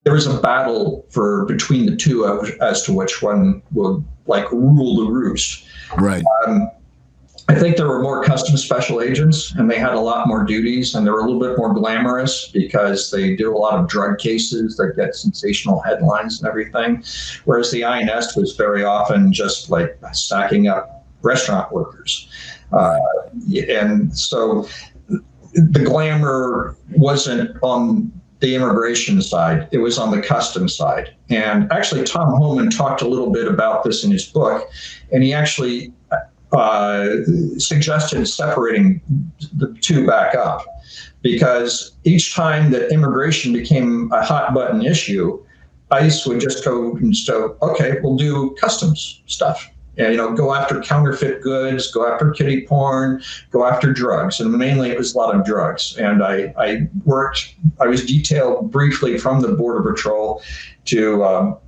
there was a battle between the two as to which one would rule the roost. Right. I think there were more customs special agents, and they had a lot more duties, and they were a little bit more glamorous because they do a lot of drug cases that get sensational headlines and everything. Whereas the INS was very often just like stacking up restaurant workers. And so the glamour wasn't on the immigration side, it was on the customs side. And actually, Tom Homan talked a little bit about this in his book, and he actually suggested separating the two back up, because each time that immigration became a hot button issue, ICE would just go and say, okay, we'll do customs stuff. And, go after counterfeit goods, go after kiddie porn, go after drugs. And mainly it was a lot of drugs. And I was detailed briefly from the Border Patrol to,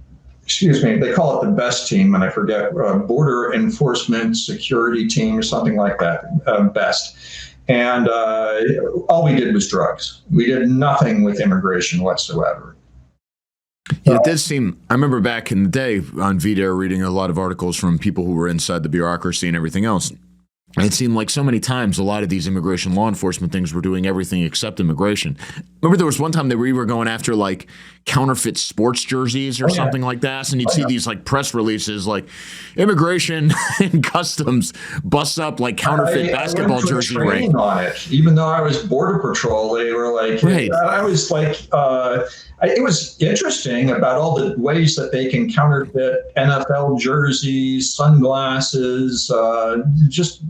they call it the BEST team, and I forget, Border Enforcement Security Team or something like that, BEST. And all we did was drugs. We did nothing with immigration whatsoever. Yeah, it does seem, I remember back in the day on VDARE reading a lot of articles from people who were inside the bureaucracy and everything else. And it seemed like so many times a lot of these immigration law enforcement things were doing everything except immigration. Remember there was one time that we were going after like counterfeit sports jerseys or something like that. And you'd see these like press releases like immigration and customs busts up like counterfeit basketball jersey ring on it. Even though I was Border Patrol, they were like, I was like, it was interesting about all the ways that they can counterfeit NFL jerseys, sunglasses, just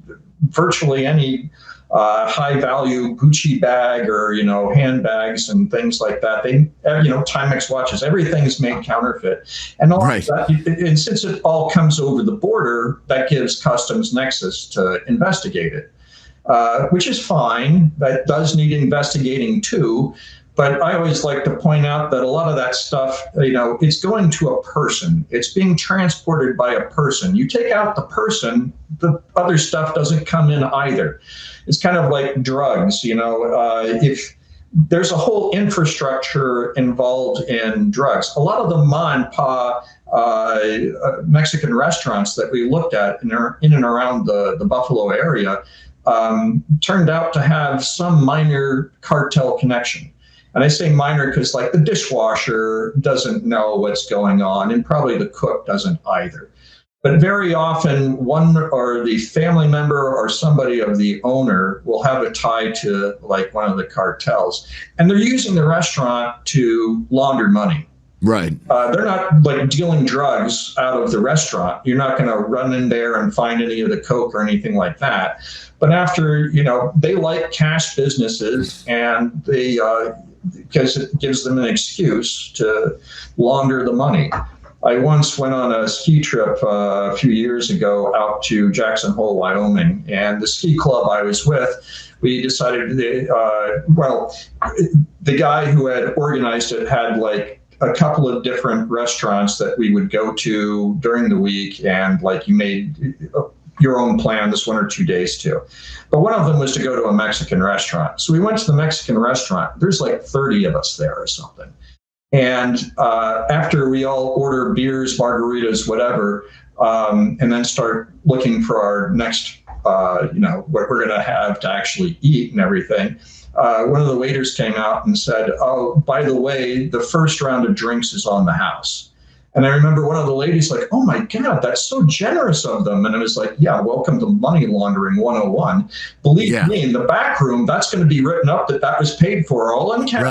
virtually any high-value Gucci bag or, handbags and things like that. They, Timex watches, everything's made counterfeit. And all that, and since it all comes over the border, that gives Customs nexus to investigate it, which is fine. That does need investigating too. But I always like to point out that a lot of that stuff, it's going to a person. It's being transported by a person. You take out the person, the other stuff doesn't come in either. It's kind of like drugs, if there's a whole infrastructure involved in drugs. A lot of the ma and pa Mexican restaurants that we looked at in and around the Buffalo area turned out to have some minor cartel connection. And I say minor because like the dishwasher doesn't know what's going on, and probably the cook doesn't either. But very often one or the family member or somebody of the owner will have a tie to like one of the cartels. And they're using the restaurant to launder money. Right. They're not like dealing drugs out of the restaurant. You're not going to run in there and find any of the coke or anything like that. But after, they like cash businesses, and they, because it gives them an excuse to launder the money. I once went on a ski trip a few years ago out to Jackson Hole, Wyoming, and the ski club I was with, we decided, the guy who had organized it had like a couple of different restaurants that we would go to during the week, and like you made your own plan this 1 or 2 days too. But one of them was to go to a Mexican restaurant. So we went to the Mexican restaurant. There's like 30 of us there or something. And after we all order beers, margaritas, whatever, and then start looking for our next, what we're going to have to actually eat and everything, one of the waiters came out and said, oh, by the way, the first round of drinks is on the house. And I remember one of the ladies like, oh my God, that's so generous of them. And I was like, yeah, welcome to money laundering 101. Believe me, in the back room, that's going to be written up that was paid for all in cash.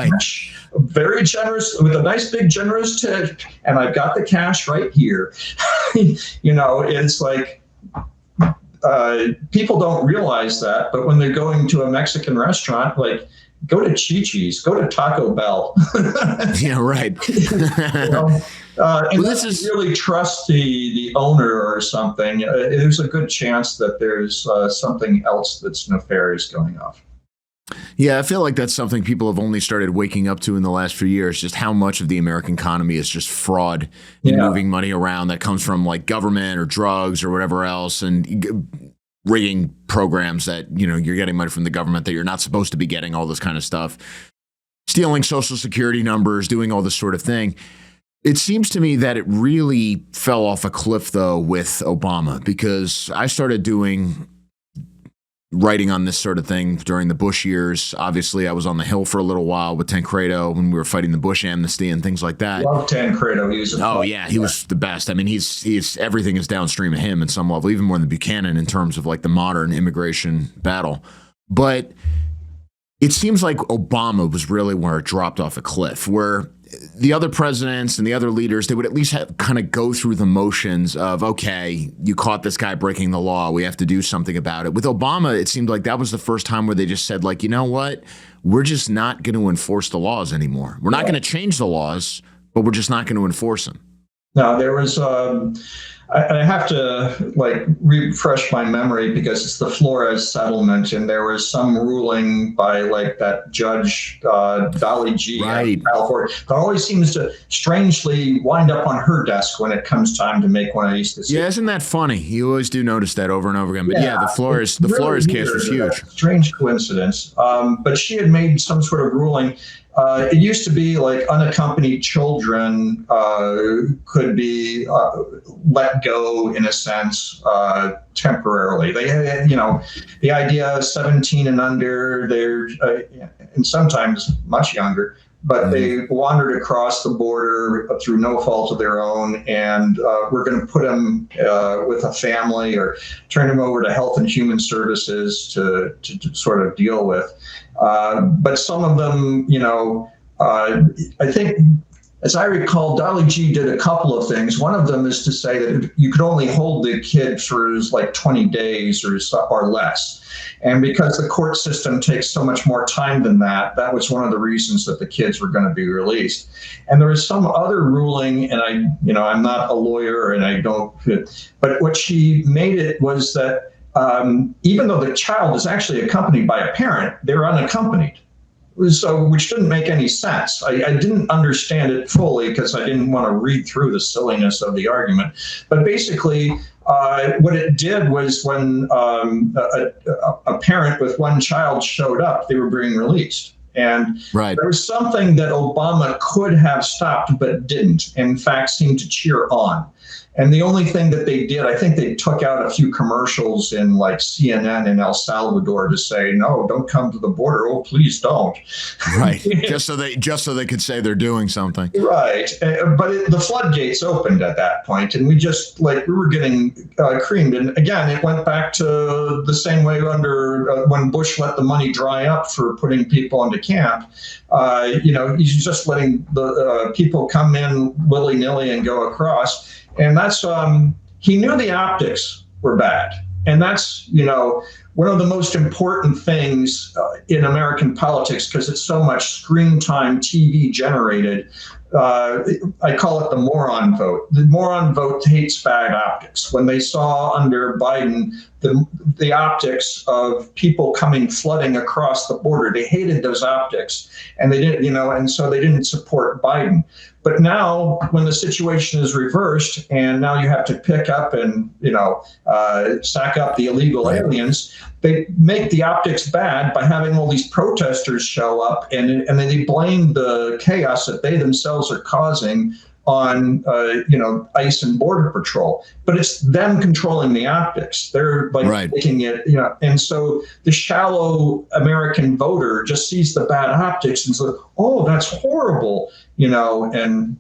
Right. Very generous, with a nice big generous tip. And I've got the cash right here. It's like, people don't realize that, but when they're going to a Mexican restaurant, like, go to Chi-Chi's, go to Taco Bell. Yeah, right. And this is really trust the owner or something. There's a good chance that there's something else that's nefarious going off. Yeah, I feel like that's something people have only started waking up to in the last few years, just how much of the American economy is just fraud and moving money around that comes from like government or drugs or whatever else, and rigging programs that, you're getting money from the government that you're not supposed to be getting, all this kind of stuff, stealing Social Security numbers, doing all this sort of thing. It seems to me that it really fell off a cliff, though, with Obama, because I started writing on this sort of thing during the Bush years. Obviously, I was on the Hill for a little while with Tancredo when we were fighting the Bush amnesty and things like that. Love Tancredo. He was he was the best. I mean, he's everything is downstream of him in some level, even more than Buchanan in terms of like the modern immigration battle. But it seems like Obama was really where it dropped off a cliff, where the other presidents and the other leaders, they would at least kind of go through the motions of, okay, you caught this guy breaking the law, we have to do something about it. With Obama, it seemed like that was the first time where they just said, like, you know what, we're just not going to enforce the laws anymore. We're not going to change the laws, but we're just not going to enforce them. No, there was, I have to refresh my memory because it's the Flores settlement, and there was some ruling by that Judge Dolly G. Right. California that always seems to strangely wind up on her desk when it comes time to make one of these decisions. Yeah, isn't that funny? You always do notice that over and over again. But the Flores case was huge. Strange coincidence. But she had made some sort of ruling. It used to be unaccompanied children could be let go in a sense temporarily. They had, the idea of 17 and under, they're and sometimes much younger, but they wandered across the border through no fault of their own, and we're going to put them with a family or turn them over to Health and Human Services to sort of deal with. But some of them, I think, as I recall, Dolly G did a couple of things. One of them is to say that you could only hold the kid for 20 days or less. And because the court system takes so much more time than that, that was one of the reasons that the kids were going to be released. And there was some other ruling, and I'm not a lawyer and I don't, but what she made it was that even though the child is actually accompanied by a parent, they're unaccompanied. So, which didn't make any sense. I didn't understand it fully because I didn't want to read through the silliness of the argument. But basically, what it did was when a parent with one child showed up, they were being released. And there was something that Obama could have stopped but didn't, in fact, seemed to cheer on. And the only thing that they did, I think they took out a few commercials in CNN in El Salvador to say, no, don't come to the border. Oh, please don't. Right. just so they could say they're doing something. Right. But the floodgates opened at that point, and we just we were getting creamed. And again, it went back to the same way under when Bush let the money dry up for putting people into camp. He's just letting the people come in willy-nilly and go across. And that's, he knew the optics were bad. And that's, one of the most important things in American politics, because it's so much screen time, TV generated. I call it the moron vote. The moron vote hates bad optics. When they saw under Biden the optics of people coming flooding across the border, they hated those optics, and they didn't, and so they didn't support Biden. But now, when the situation is reversed, and now you have to pick up and sack up the illegal aliens, they make the optics bad by having all these protesters show up, and then they blame the chaos that they themselves are causing on ICE and Border Patrol. But it's them controlling the optics. They're making it, and so the shallow American voter just sees the bad optics and says, oh, that's horrible, and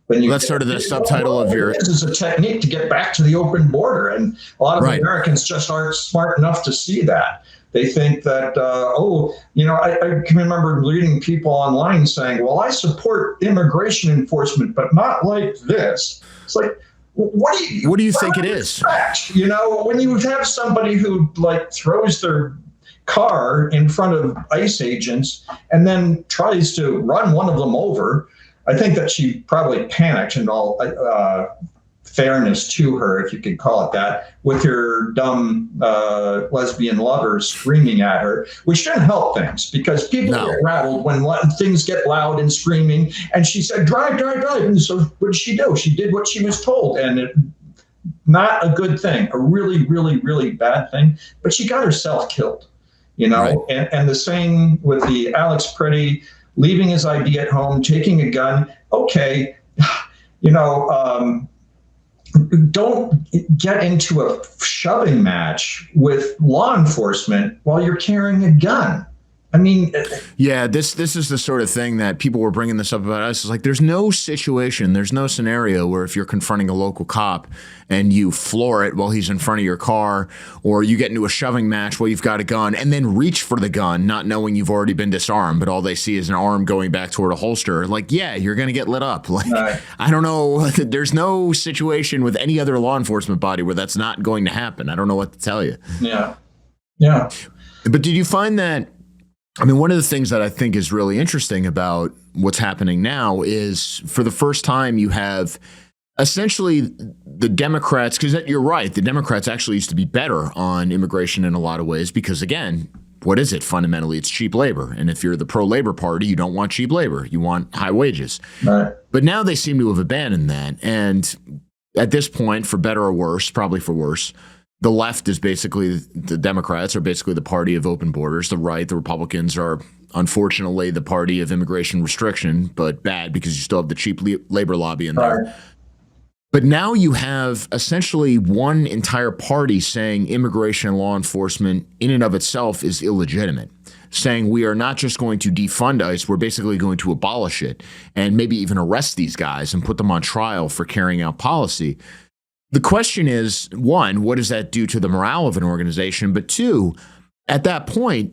when you that's sort of the subtitle of your. This is a technique to get back to the open border, and a lot of Americans just aren't smart enough to see that. They think that, I can remember reading people online saying, well, I support immigration enforcement, but not like this. It's like, what do you think it is? When you have somebody who throws their car in front of ICE agents and then tries to run one of them over, I think that she probably panicked and all fairness to her, if you could call it that, with her dumb lesbian lover screaming at her, which didn't help things because people get rattled when things get loud and screaming. And she said, drive, drive, drive. And so what did she do? She did what she was told. And not a good thing, a really, really, really bad thing. But she got herself killed, Right. And the same with the Alex Pretty leaving his ID at home, taking a gun. Okay, don't get into a shoving match with law enforcement while you're carrying a gun. I mean, yeah, this is the sort of thing that people were bringing this up about us. It's like there's no situation, there's no scenario where if you're confronting a local cop and you floor it while he's in front of your car, or you get into a shoving match while you've got a gun and then reach for the gun, not knowing you've already been disarmed, but all they see is an arm going back toward a holster. Like, yeah, you're going to get lit up. Like, I don't know. There's no situation with any other law enforcement body where that's not going to happen. I don't know what to tell you. Yeah. Yeah. But did you find that? I mean, one of the things that I think is really interesting about what's happening now is for the first time you have essentially the Democrats, because you're right, the Democrats actually used to be better on immigration in a lot of ways because, again, what is it? Fundamentally, it's cheap labor. And if you're the pro-labor party, you don't want cheap labor. You want high wages. Right. But now they seem to have abandoned that. And at this point, for better or worse, probably for worse, the left is basically, the Democrats are basically the party of open borders. The right, the Republicans, are unfortunately the party of immigration restriction, but bad because you still have the cheap labor lobby in there. Right. But now you have essentially one entire party saying immigration and law enforcement in and of itself is illegitimate, saying we are not just going to defund ICE, we're basically going to abolish it and maybe even arrest these guys and put them on trial for carrying out policy. The question is, one, what does that do to the morale of an organization? But two, at that point,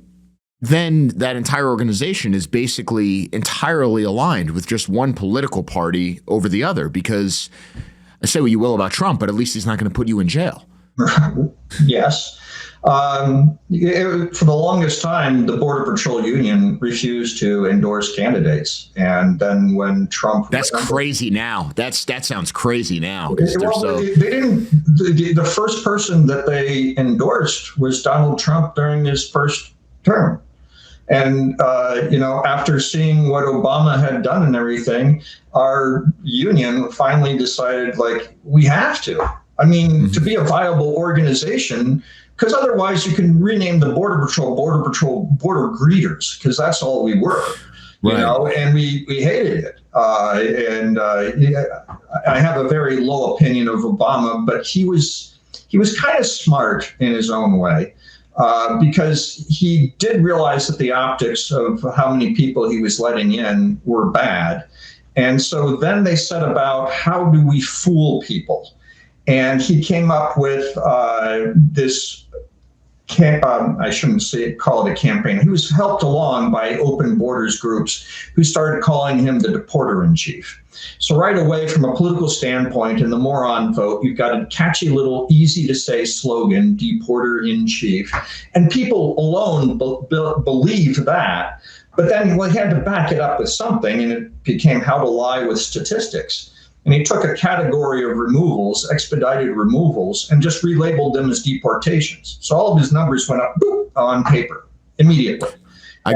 then that entire organization is basically entirely aligned with just one political party over the other, because I say what you will about Trump, but at least he's not going to put you in jail. Yes. For the longest time, the Border Patrol Union refused to endorse candidates. And then when Trump... That's crazy now. That sounds crazy now. Well, they didn't... The first person that they endorsed was Donald Trump during his first term. And, after seeing what Obama had done and everything, our union finally decided, we have to. I mean, to be a viable organization... Because otherwise you can rename the Border Patrol, Border Greeters, because that's all we were, and we hated it. I have a very low opinion of Obama, but he was kind of smart in his own way, because he did realize that the optics of how many people he was letting in were bad. And so then they set about, how do we fool people? And he came up with this, I shouldn't call it a campaign. He was helped along by open borders groups who started calling him the deporter-in-chief. So right away, from a political standpoint, in the moron vote, you've got a catchy little easy-to-say slogan, deporter-in-chief. And people alone believe that. But then he had to back it up with something, and it became how to lie with statistics. And he took a category of removals, expedited removals, and just relabeled them as deportations. So all of his numbers went up on paper immediately. I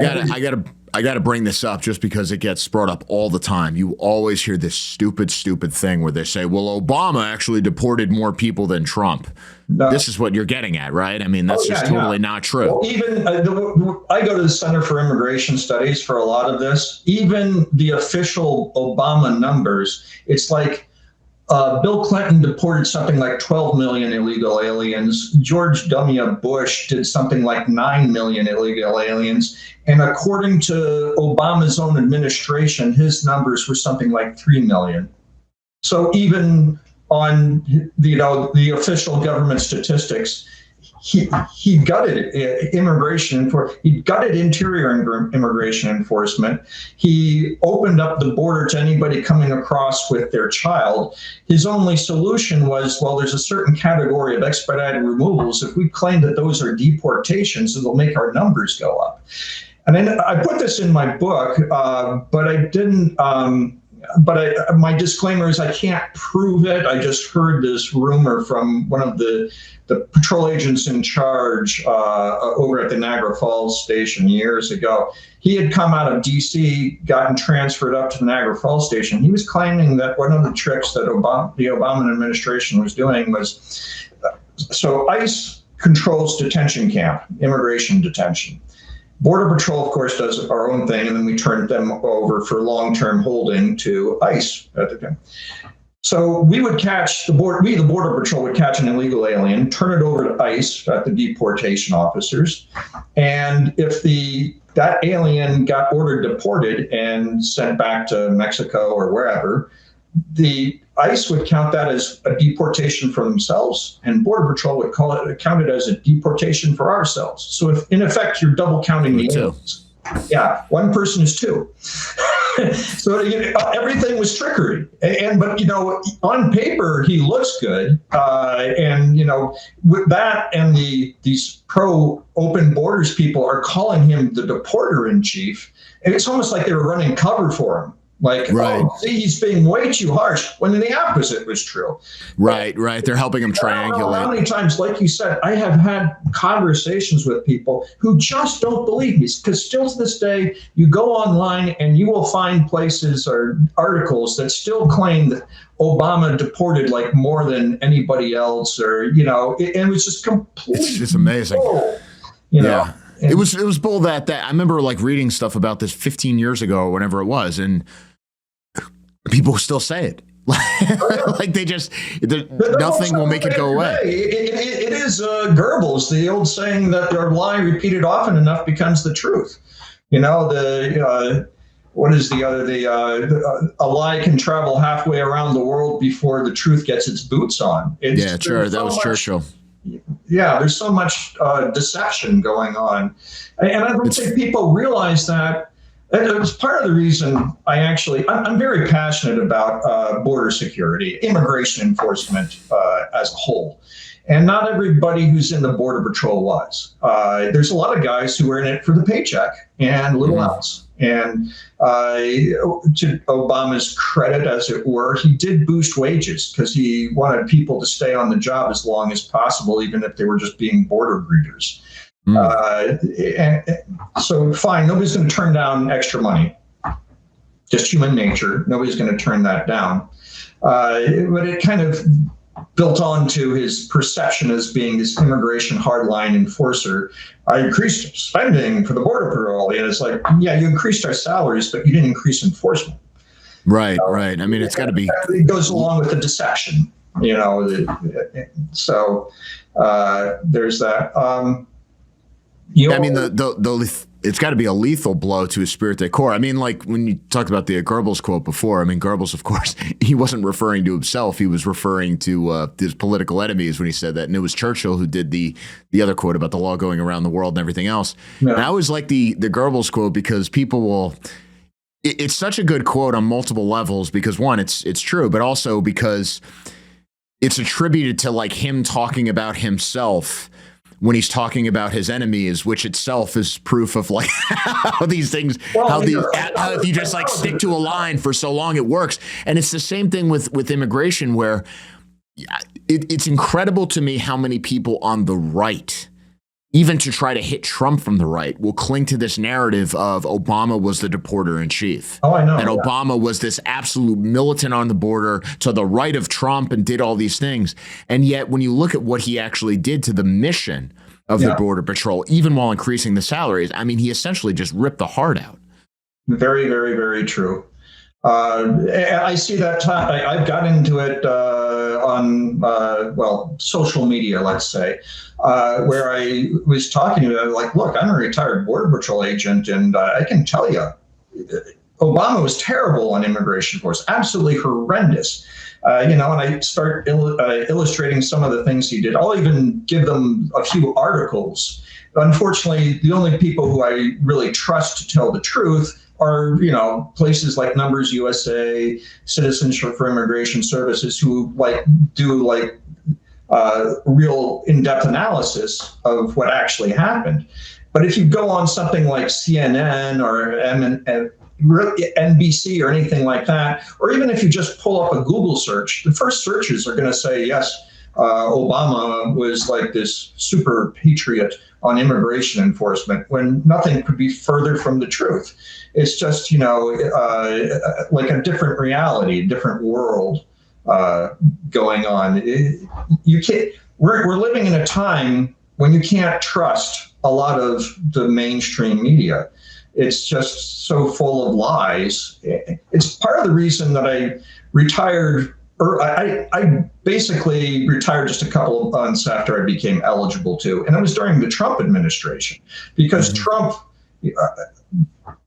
gotta bring this up just because it gets brought up all the time. You always hear this stupid thing where they say, well, Obama actually deported more people than Trump. No. This is what you're getting at, right? I mean, that's just totally not true. Well, even I go to the Center for Immigration Studies for a lot of this. Even the official Obama numbers, it's like Bill Clinton deported something like 12 million illegal aliens. George W. Bush did something like 9 million illegal aliens. And according to Obama's own administration, his numbers were something like 3 million. So even on the official government statistics, he gutted immigration he gutted interior immigration enforcement. He opened up the border to anybody coming across with their child. His only solution was, well, there's a certain category of expedited removals. If we claim that those are deportations, it'll make our numbers go up. And then I put this in my book, but I didn't but my disclaimer is I can't prove it. I just heard this rumor from one of the patrol agents in charge over at the Niagara Falls station years ago. He had come out of D.C., gotten transferred up to the Niagara Falls station. He was claiming that one of the tricks that the Obama administration was doing was, so ICE controls detention camp, immigration detention. Border Patrol, of course, does our own thing, and then we turn them over for long-term holding to ICE at the time. So we would catch the Border Patrol would catch an illegal alien, turn it over to ICE at the deportation officers, and if that alien got ordered deported and sent back to Mexico or wherever, the ICE would count that as a deportation for themselves, and Border Patrol would count it as a deportation for ourselves. So if, in effect, you're double counting the aliens. Yeah, one person is two. So everything was trickery. But on paper he looks good, and with that and these pro open borders people are calling him the deporter in chief, and it's almost like they were running cover for him. Like, right. Oh, see, he's being way too harsh, when the opposite was true. Right. They're helping him triangulate. I don't know how many times, like you said, I have had conversations with people who just don't believe me, because still to this day, you go online and you will find places or articles that still claim that Obama deported like more than anybody else, or, it was just completely. It's just amazing. Bull, yeah. It was bull that I remember like reading stuff about this 15 years ago or whenever it was, and people still say it. Like they just, nothing will make it go away. It is Goebbels, the old saying that a lie repeated often enough becomes the truth. What is the other? A lie can travel halfway around the world before the truth gets its boots on. Sure. That was Churchill. Yeah, there's so much deception going on. And I don't think people realize that. It was part of the reason I'm very passionate about border security, immigration enforcement as a whole. And not everybody who's in the Border Patrol was. There's a lot of guys who are in it for the paycheck and little else. And to Obama's credit, as it were, he did boost wages because he wanted people to stay on the job as long as possible, even if they were just being border greeters. So fine, nobody's going to turn down extra money. Just human nature. Nobody's going to turn that down. But it kind of built on to his perception as being this immigration hardline enforcer. I increased spending for the Border Patrol. And it's like, yeah, you increased our salaries, but you didn't increase enforcement. Right. I mean, it's got to be. It goes along with the deception, So there's that. I mean, it's got to be a lethal blow to his spirit de corps. I mean, like when you talked about the Goebbels quote before, I mean, Goebbels, of course, he wasn't referring to himself. He was referring to his political enemies when he said that. And it was Churchill who did the other quote about the law going around the world and everything else. Yeah. And I always like the Goebbels quote because people will – it's such a good quote on multiple levels because, one, it's true, but also because it's attributed to like him talking about himself – when he's talking about his enemies, which itself is proof of like how these things, how if you just like stick to a line for so long, it works. And it's the same thing with immigration, where it's incredible to me how many people on the right, even to try to hit Trump from the right, will cling to this narrative of Obama was the deporter in chief. Oh, I know. And Obama was this absolute militant on the border to the right of Trump and did all these things. And yet when you look at what he actually did to the mission of the Border Patrol, even while increasing the salaries, I mean, he essentially just ripped the heart out. Very, very, very true. I see that I've got into it on, social media, let's say, where I was talking about, like, look, I'm a retired Border Patrol agent, and I can tell you, Obama was terrible on immigration enforcement, absolutely horrendous. And I start illustrating some of the things he did. I'll even give them a few articles. Unfortunately, the only people who I really trust to tell the truth are, places like Numbers USA, Citizenship for Immigration Services, who do real in-depth analysis of what actually happened. But if you go on something like CNN or NBC or anything like that, or even if you just pull up a Google search, the first searches are going to say, yes, Obama was like this super patriot on immigration enforcement, when nothing could be further from the truth. It's just, like a different reality, a different world going on. You can't. We're living in a time when you can't trust a lot of the mainstream media. It's just so full of lies. It's part of the reason that I retired. Or I basically retired just a couple of months after I became eligible to, and it was during the Trump administration, because Trump,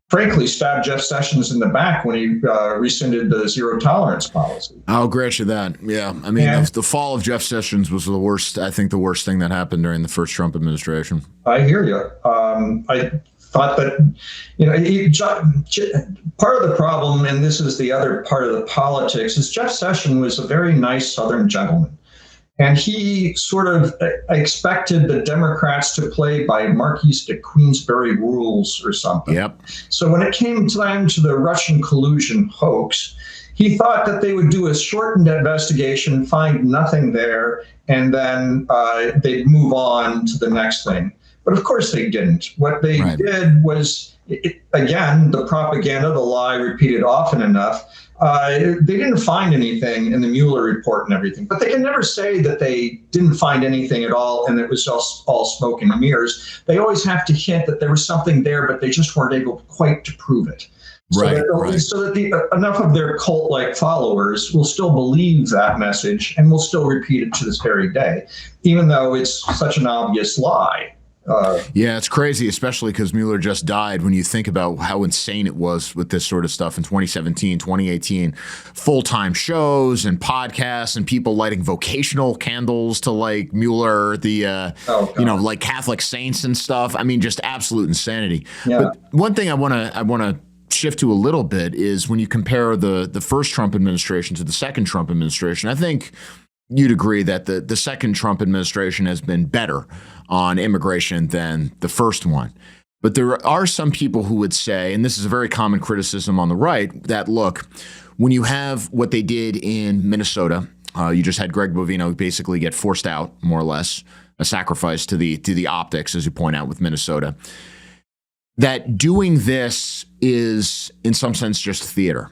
frankly, stabbed Jeff Sessions in the back when he rescinded the zero tolerance policy. I'll grant you that. Yeah, I mean, the fall of Jeff Sessions was the worst. I think the worst thing that happened during the first Trump administration. I hear you. I thought that, part of the problem, and this is the other part of the politics, is Jeff Sessions was a very nice Southern gentleman. And he sort of expected the Democrats to play by Marquis de Queensberry rules or something. Yep. So when it came time to the Russian collusion hoax, he thought that they would do a shortened investigation, find nothing there, and then they'd move on to the next thing. But of course they didn't. What they did was, again, the propaganda, the lie repeated often enough. They didn't find anything in the Mueller report and everything, but they can never say that they didn't find anything at all and it was just all smoke and mirrors. They always have to hint that there was something there, but they just weren't able quite to prove it. So that enough of their cult-like followers will still believe that message and will still repeat it to this very day, even though it's such an obvious lie. Yeah, it's crazy, especially because Mueller just died. When you think about how insane it was with this sort of stuff in 2017, 2018, full-time shows and podcasts and people lighting vocational candles to like Mueller, like Catholic saints and stuff. I mean, just absolute insanity. Yeah. But one thing I want to shift to a little bit is when you compare the first Trump administration to the second Trump administration, I think you'd agree that the second Trump administration has been better on immigration than the first one. But there are some people who would say, and this is a very common criticism on the right, that look, when you have what they did in Minnesota, you just had Greg Bovino basically get forced out, more or less, a sacrifice to the optics, as you point out with Minnesota, that doing this is in some sense just theater.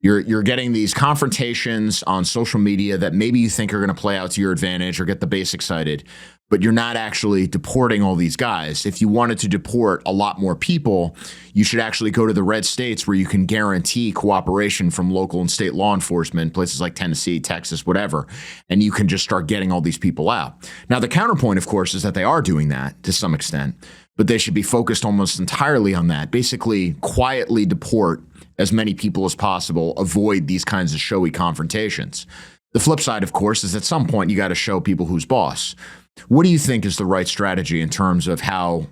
You're getting these confrontations on social media that maybe you think are going to play out to your advantage or get the base excited, but you're not actually deporting all these guys. If you wanted to deport a lot more people, you should actually go to the red states where you can guarantee cooperation from local and state law enforcement, places like Tennessee, Texas, whatever, and you can just start getting all these people out. Now, the counterpoint, of course, is that they are doing that to some extent, but they should be focused almost entirely on that, basically quietly deport as many people as possible, avoid these kinds of showy confrontations. The flip side, of course, is at some point you got to show people who's boss. What do you think is the right strategy in terms of how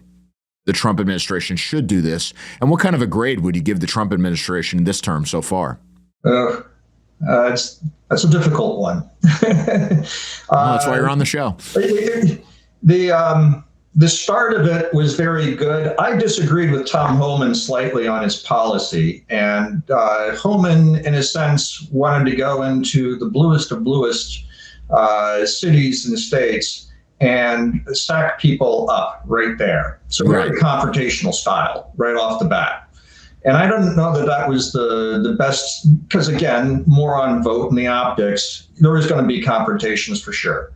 the Trump administration should do this? And what kind of a grade would you give the Trump administration this term so far? That's a difficult one. That's why you're on the show. The start of it was very good. I disagreed with Tom Homan slightly on his policy. And Homan, in a sense, wanted to go into the bluest of bluest cities and states and stack people up right there. So very confrontational style right off the bat. And I don't know that that was the best, because again, more on vote and the optics, there was going to be confrontations for sure.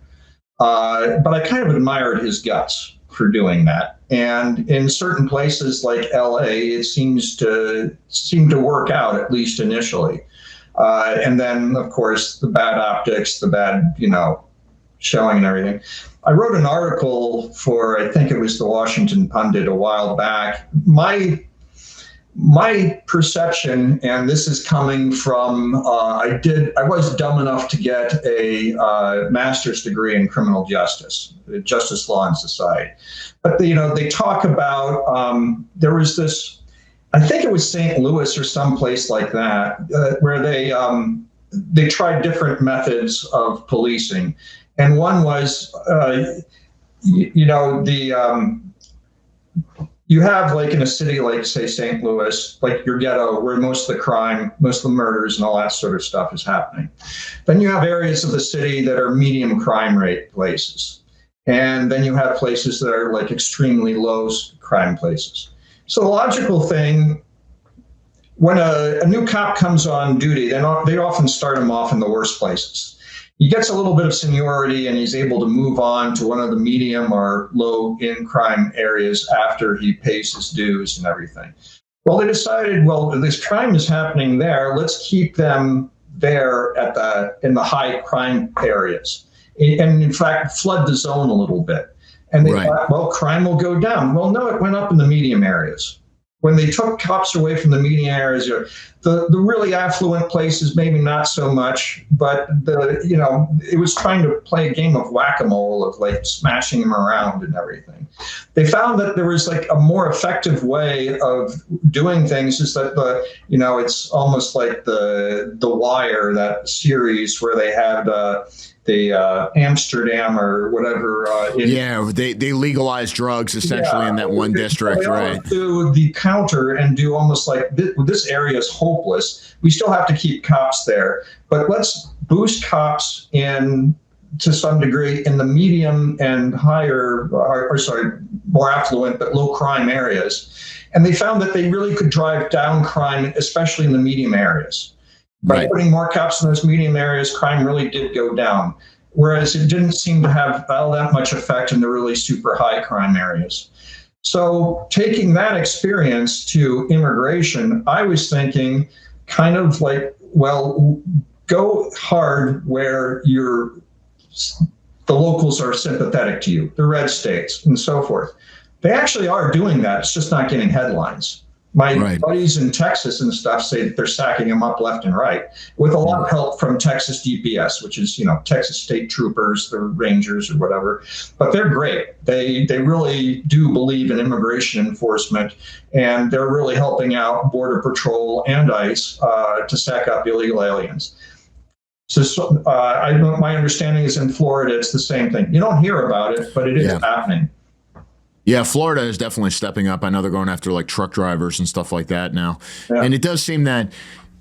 But I kind of admired his guts for doing that. And in certain places like LA, it seem to work out, at least initially. And then, of course, the bad optics, the bad, showing and everything. I wrote an article for, I think it was the Washington Pundit a while back. My perception, and this is coming from, I was dumb enough to get a master's degree in criminal justice law and society. But they talk about, there was this, I think it was St. Louis or someplace like that, where they tried different methods of policing. And one was, you have like in a city like say St. Louis, like your ghetto where most of the crime, most of the murders and all that sort of stuff is happening. Then you have areas of the city that are medium crime rate places. And then you have places that are like extremely low crime places. So the logical thing, when a new cop comes on duty, they often start him off in the worst places. He gets a little bit of seniority and he's able to move on to one of the medium or low in crime areas after he pays his dues and everything. Well, they decided, well, this crime is happening there. Let's keep them there in the high crime areas. And in fact, flood the zone a little bit. And they thought, well, crime will go down. Well, no, it went up in the medium areas. When they took cops away from the median areas, the really affluent places, maybe not so much, but it was trying to play a game of whack-a-mole of like smashing them around and everything. They found that there was like a more effective way of doing things is that it's almost like the Wire, that series where they had the Amsterdam or whatever. They legalized drugs essentially in that one district, right? Do the counter and do almost like this area is hopeless. We still have to keep cops there, but let's boost cops in to some degree in the medium and higher, more affluent but low crime areas. And they found that they really could drive down crime, especially in the medium areas. By putting more cops in those medium areas, crime really did go down, whereas it didn't seem to have all that much effect in the really super high crime areas. So taking that experience to immigration, I was thinking kind of like, well, go hard where the locals are sympathetic to you, the red states and so forth. They actually are doing that. It's just not getting headlines. My buddies in Texas and stuff say that they're sacking them up left and right with a lot of help from Texas DPS, which is, Texas State Troopers, the Rangers or whatever. But they're great. They really do believe in immigration enforcement, and they're really helping out Border Patrol and ICE to sack up illegal aliens. So my understanding is in Florida, it's the same thing. You don't hear about it, but it is happening. Yeah, Florida is definitely stepping up. I know they're going after like truck drivers and stuff like that now. Yeah. And it does seem that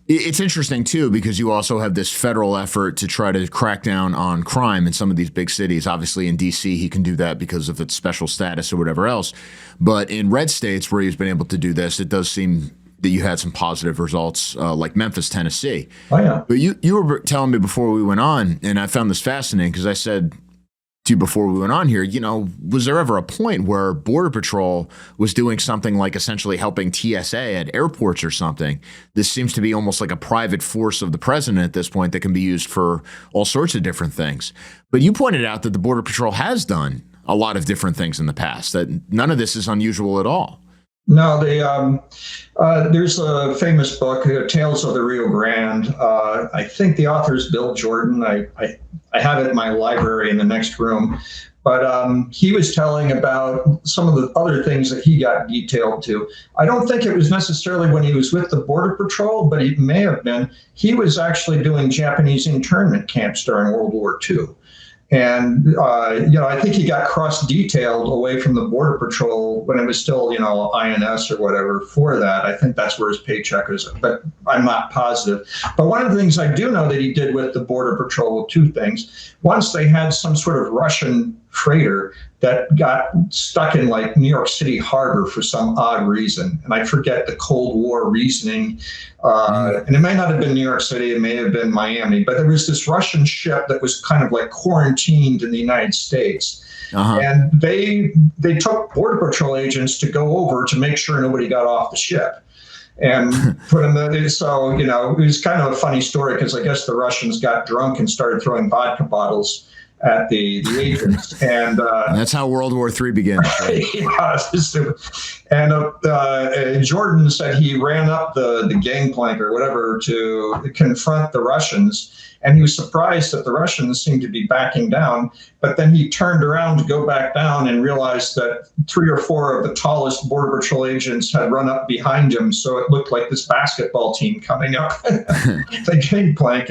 it's interesting, too, because you also have this federal effort to try to crack down on crime in some of these big cities. Obviously, in D.C., he can do that because of its special status or whatever else. But in red states where he's been able to do this, it does seem that you had some positive results, like Memphis, Tennessee. Oh, yeah. But you were telling me before we went on, and I found this fascinating because I said to you before we went on here, was there ever a point where Border Patrol was doing something like essentially helping TSA at airports or something? This seems to be almost like a private force of the president at this point that can be used for all sorts of different things. But you pointed out that the Border Patrol has done a lot of different things in the past, that none of this is unusual at all. No, there's a famous book, Tales of the Rio Grande. I think the author is Bill Jordan. I have it in my library in the next room. But he was telling about some of the other things that he got detailed to. I don't think it was necessarily when he was with the Border Patrol, but it may have been. He was actually doing Japanese internment camps during World War II. And, I think he got cross-detailed away from the Border Patrol when it was still, INS or whatever for that. I think that's where his paycheck is, but I'm not positive. But one of the things I do know that he did with the Border Patrol were two things. Once they had some sort of Russian freighter that got stuck in like New York City harbor for some odd reason. And I forget the Cold War reasoning. And it may not have been New York City, it may have been Miami, but there was this Russian ship that was kind of like quarantined in the United States. And they took Border Patrol agents to go over to make sure nobody got off the ship. And put them there. So, it was kind of a funny story because I guess the Russians got drunk and started throwing vodka bottles at the agents, and that's how World War III began. Right? And Jordan said he ran up the gangplank or whatever to confront the Russians, and he was surprised that the Russians seemed to be backing down. But then he turned around to go back down and realized that 3 or 4 of the tallest Border Patrol agents had run up behind him, so it looked like this basketball team coming up the gangplank.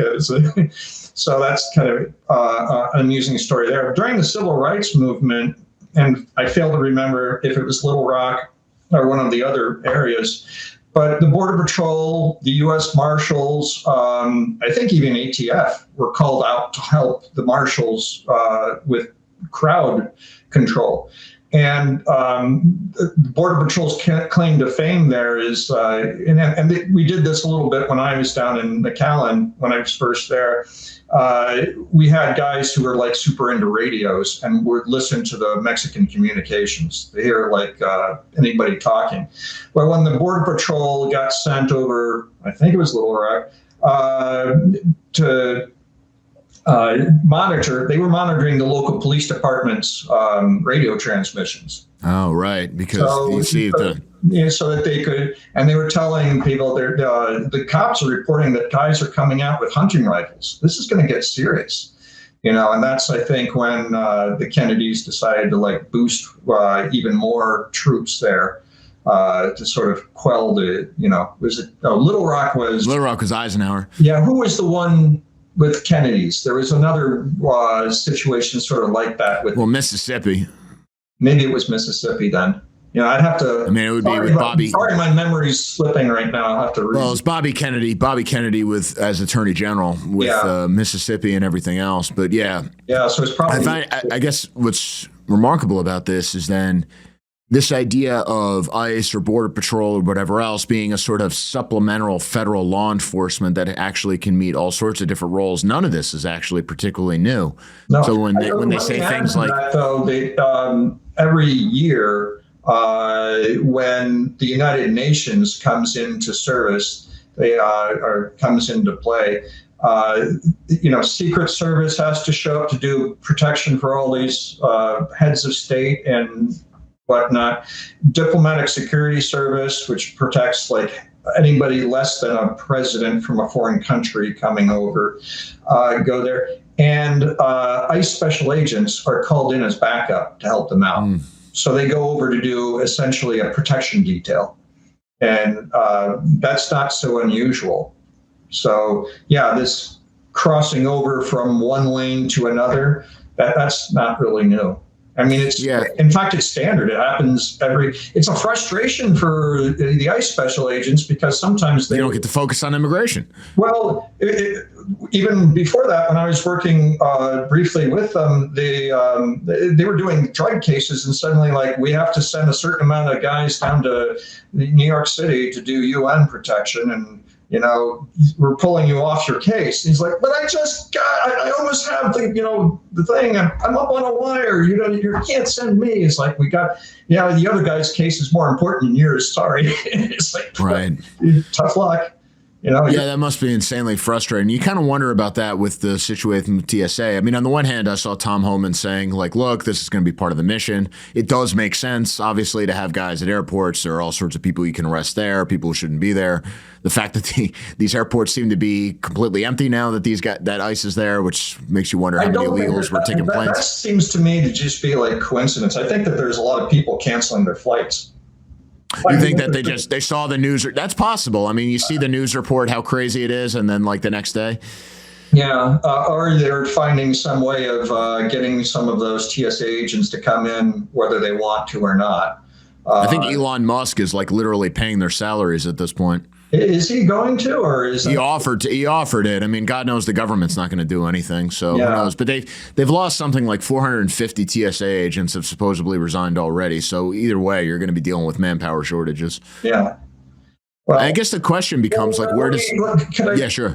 So that's kind of an amusing story there. During the Civil Rights Movement, and I fail to remember if it was Little Rock or one of the other areas. But the Border Patrol, the U.S. Marshals, I think even ATF were called out to help the Marshals with crowd control. And the Border Patrol's claim to fame there is, we did this a little bit when I was down in McAllen when I was first there. We had guys who were like super into radios and would listen to the Mexican communications. They hear like anybody talking. Well, when the Border Patrol got sent over, I think it was Little Rock, to monitor, they were monitoring the local police department's radio transmissions. Oh, right, because you see so that they could, and they were telling people, the cops are reporting that guys are coming out with hunting rifles. This is going to get serious, and that's, I think, when the Kennedys decided to like boost even more troops there to sort of quell the, was it, Little Rock was Eisenhower. Yeah, who was the one with Kennedys? There was another situation sort of like that with. Well, Mississippi. Maybe it was Mississippi then. I'd have to. I mean, it would be with Bobby. Sorry, my memory's slipping right now. I'll have to read. Well, it's Bobby Kennedy. Bobby Kennedy as Attorney General with Mississippi and everything else. But yeah. Yeah, so it's probably. I guess what's remarkable about this is then this idea of ICE or Border Patrol or whatever else being a sort of supplemental federal law enforcement that actually can meet all sorts of different roles. None of this is actually particularly new. No, so when they say things like that, though, every year when the United Nations comes into service, or comes into play. Secret Service has to show up to do protection for all these heads of state and whatnot. Diplomatic Security Service, which protects like anybody less than a president from a foreign country coming over, go there. And ICE special agents are called in as backup to help them out. So they go over to do essentially a protection detail. And that's not so unusual. So yeah, this crossing over from one lane to another, that's not really new. I mean, in fact, it's standard. It happens it's a frustration for the ICE special agents because sometimes they don't get to focus on immigration. Well, even before that, when I was working briefly with them, they were doing drug cases and suddenly we have to send a certain amount of guys down to New York City to do UN protection and, we're pulling you off your case. And he's like, but I almost have the thing. I'm up on a wire. You can't send me. It's like, the other guy's case is more important than yours. Sorry. It's like, right. Tough luck. That must be insanely frustrating. You kind of wonder about that with the situation with TSA. I mean, on the one hand, I saw Tom Homan saying, look, this is going to be part of the mission. It does make sense, obviously, to have guys at airports. There are all sorts of people you can arrest there, people who shouldn't be there. The fact that these airports seem to be completely empty now that that ICE is there, which makes you wonder how many illegals were taking planes. That seems to me to just be like coincidence. I think that there's a lot of people canceling their flights. You think that they saw the news? That's possible. I mean, you see the news report, how crazy it is, and then the next day. Yeah, or they're finding some way of getting some of those TSA agents to come in, whether they want to or not. I think Elon Musk is literally paying their salaries at this point. Is he going to, or is he offered it? I mean, God knows the government's not going to do anything, so who knows? But they've lost something like 450 TSA agents have supposedly resigned already. So either way, you're going to be dealing with manpower shortages. Yeah. Well, I guess the question becomes where does? Yeah, sure.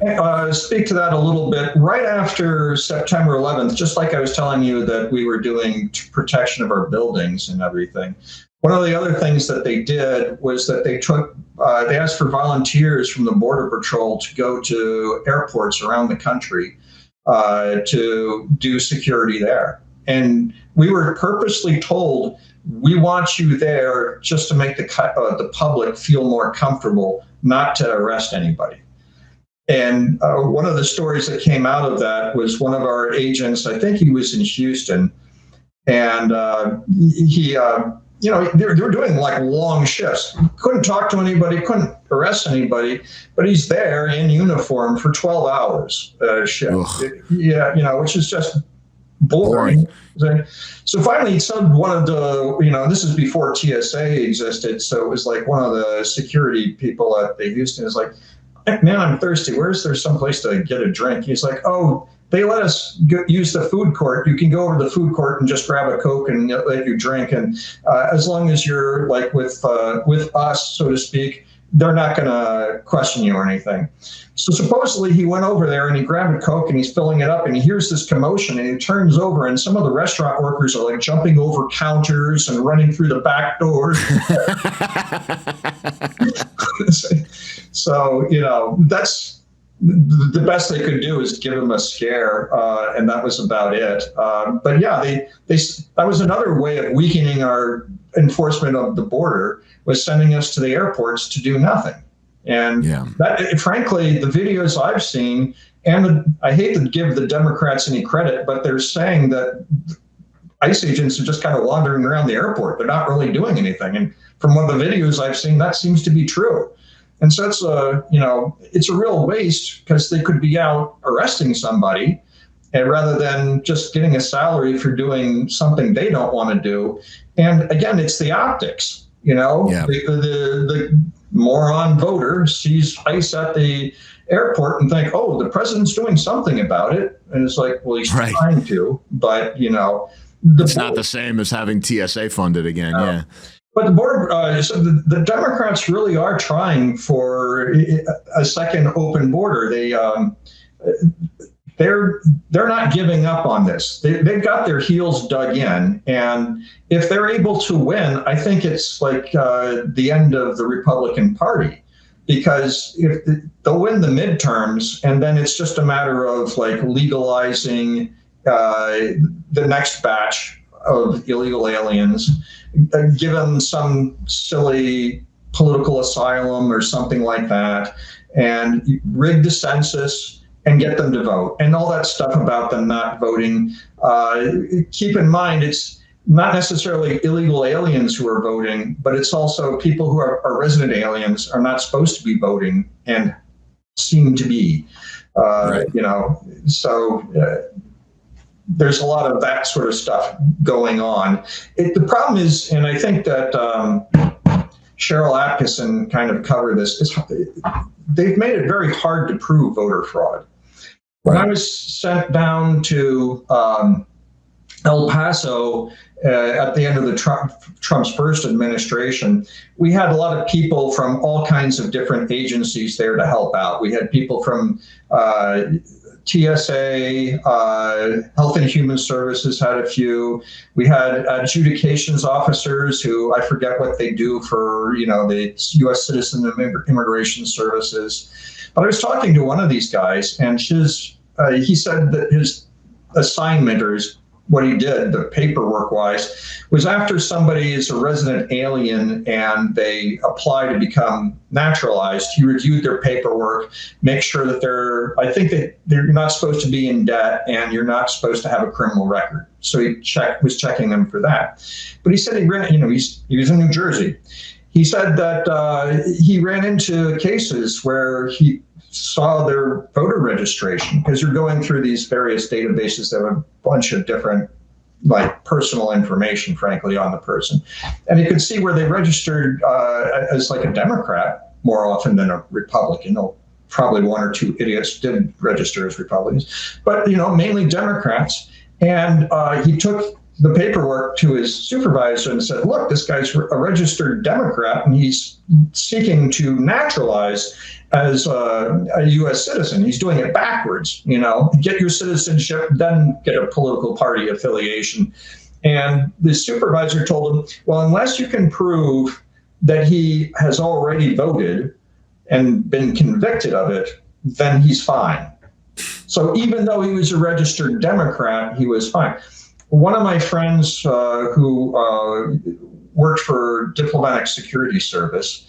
Speak to that a little bit. Right after September 11th, just like I was telling you that we were doing protection of our buildings and everything. One of the other things that they did was that they asked for volunteers from the Border Patrol to go to airports around the country to do security there. And we were purposely told, we want you there just to make the public feel more comfortable, not to arrest anybody. And one of the stories that came out of that was one of our agents, I think he was in Houston, and they were doing long shifts. Couldn't talk to anybody, couldn't arrest anybody, but he's there in uniform for 12 hours shift. Which is just boring. So finally, one of the, this is before TSA existed, so it was like one of the security people at the Houston is like, man, I'm thirsty. Where's there someplace to get a drink? He's like, oh, they let us use the food court. You can go over to the food court and just grab a Coke and let you drink. And as long as you're like with us, so to speak, they're not going to question you or anything. So supposedly he went over there and he grabbed a Coke and he's filling it up and he hears this commotion and he turns over and some of the restaurant workers are like jumping over counters and running through the back doors. So, that's the best they could do is give him a scare, and that was about it. But yeah, that was another way of weakening our enforcement of the border, was sending us to the airports to do nothing. And that, frankly, the videos I've seen, and I hate to give the Democrats any credit, but they're saying that ICE agents are just kind of wandering around the airport. They're not really doing anything. And from one of the videos I've seen, that seems to be true. And so it's a real waste, because they could be out arresting somebody, and rather than just getting a salary for doing something they don't want to do. And again, it's the optics, the moron voter sees ICE at the airport and think, oh, the president's doing something about it. And it's like, well, he's trying to, but it's not the same as having TSA funded again. Yeah. But the border, so the Democrats really are trying for a second open border. They're not giving up on this. They've got their heels dug in, and if they're able to win, I think it's like the end of the Republican Party, because if they'll win the midterms, and then it's just a matter of like legalizing the next batch of illegal aliens, give them some silly political asylum or something like that, and rig the census and get them to vote, and all that stuff about them not voting. Keep in mind, it's not necessarily illegal aliens who are voting, but it's also people who are resident aliens are not supposed to be voting and seem to be, so there's a lot of that sort of stuff going on. The problem is, and I think that Cheryl Atkinson kind of covered this, is they've made it very hard to prove voter fraud. When I was sent down to El Paso at the end of Trump's first administration, we had a lot of people from all kinds of different agencies there to help out. We had people from TSA, Health and Human Services had a few. We had adjudications officers who, I forget what they do for, the U.S. Citizen and Immigration Services. But I was talking to one of these guys, and he said that his assignment, or what he did, the paperwork-wise, was after somebody is a resident alien and they apply to become naturalized, he reviewed their paperwork, make sure that they're not supposed to be in debt and you're not supposed to have a criminal record. So he was checking them for that. But he said he was in New Jersey. He said that he ran into cases where he saw their voter registration, because you're going through these various databases that have a bunch of different personal information, frankly, on the person. And he could see where they registered as like a Democrat more often than a Republican. Probably one or two idiots did register as Republicans, but mainly Democrats. And he took the paperwork to his supervisor and said, look, this guy's a registered Democrat and he's seeking to naturalize as a U.S. citizen. He's doing it backwards, get your citizenship, then get a political party affiliation. And the supervisor told him, well, unless you can prove that he has already voted and been convicted of it, then he's fine. So even though he was a registered Democrat, he was fine. One of my friends who worked for Diplomatic Security Service,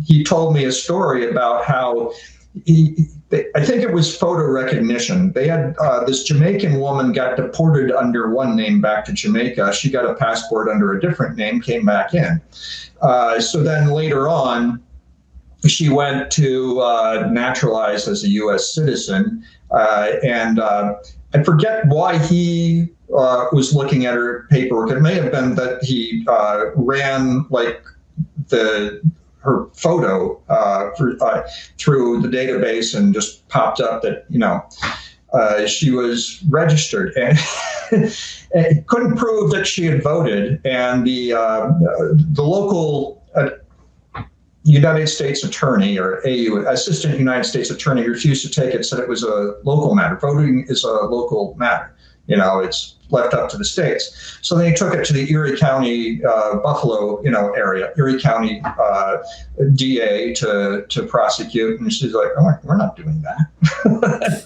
he told me a story about how I think it was photo recognition. They had this Jamaican woman got deported under one name back to Jamaica. She got a passport under a different name, came back in. So then later on, she went to naturalize as a U.S. citizen, and I forget why he was looking at her paperwork. It may have been that he ran like her photo through the database and just popped up that, she was registered, and it couldn't prove that she had voted. And the local United States Attorney, or AU, Assistant United States Attorney, refused to take it, said it was a local matter. Voting is a local matter. It's left up to the states. So then he took it to the Erie County, Buffalo, area, Erie County DA to prosecute. And she's like, oh, we're not doing that.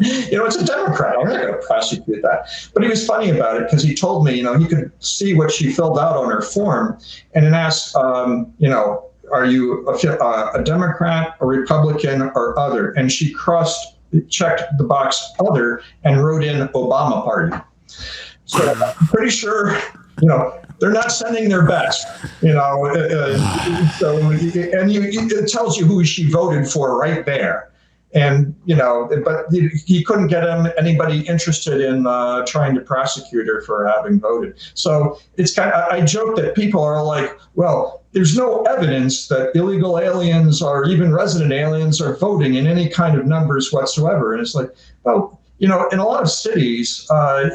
It's a Democrat. We're not going to prosecute that. But he was funny about it because he told me, he could see what she filled out on her form, and then asked, are you a Democrat, a Republican, or other? And she checked the box other and wrote in Obama Party. So I'm pretty sure, they're not sending their best, so, and it tells you who she voted for right there. And, but he couldn't get anybody interested in trying to prosecute her for having voted. So it's I joke that people are like, well, there's no evidence that illegal aliens or even resident aliens are voting in any kind of numbers whatsoever. And it's like, well, in a lot of cities,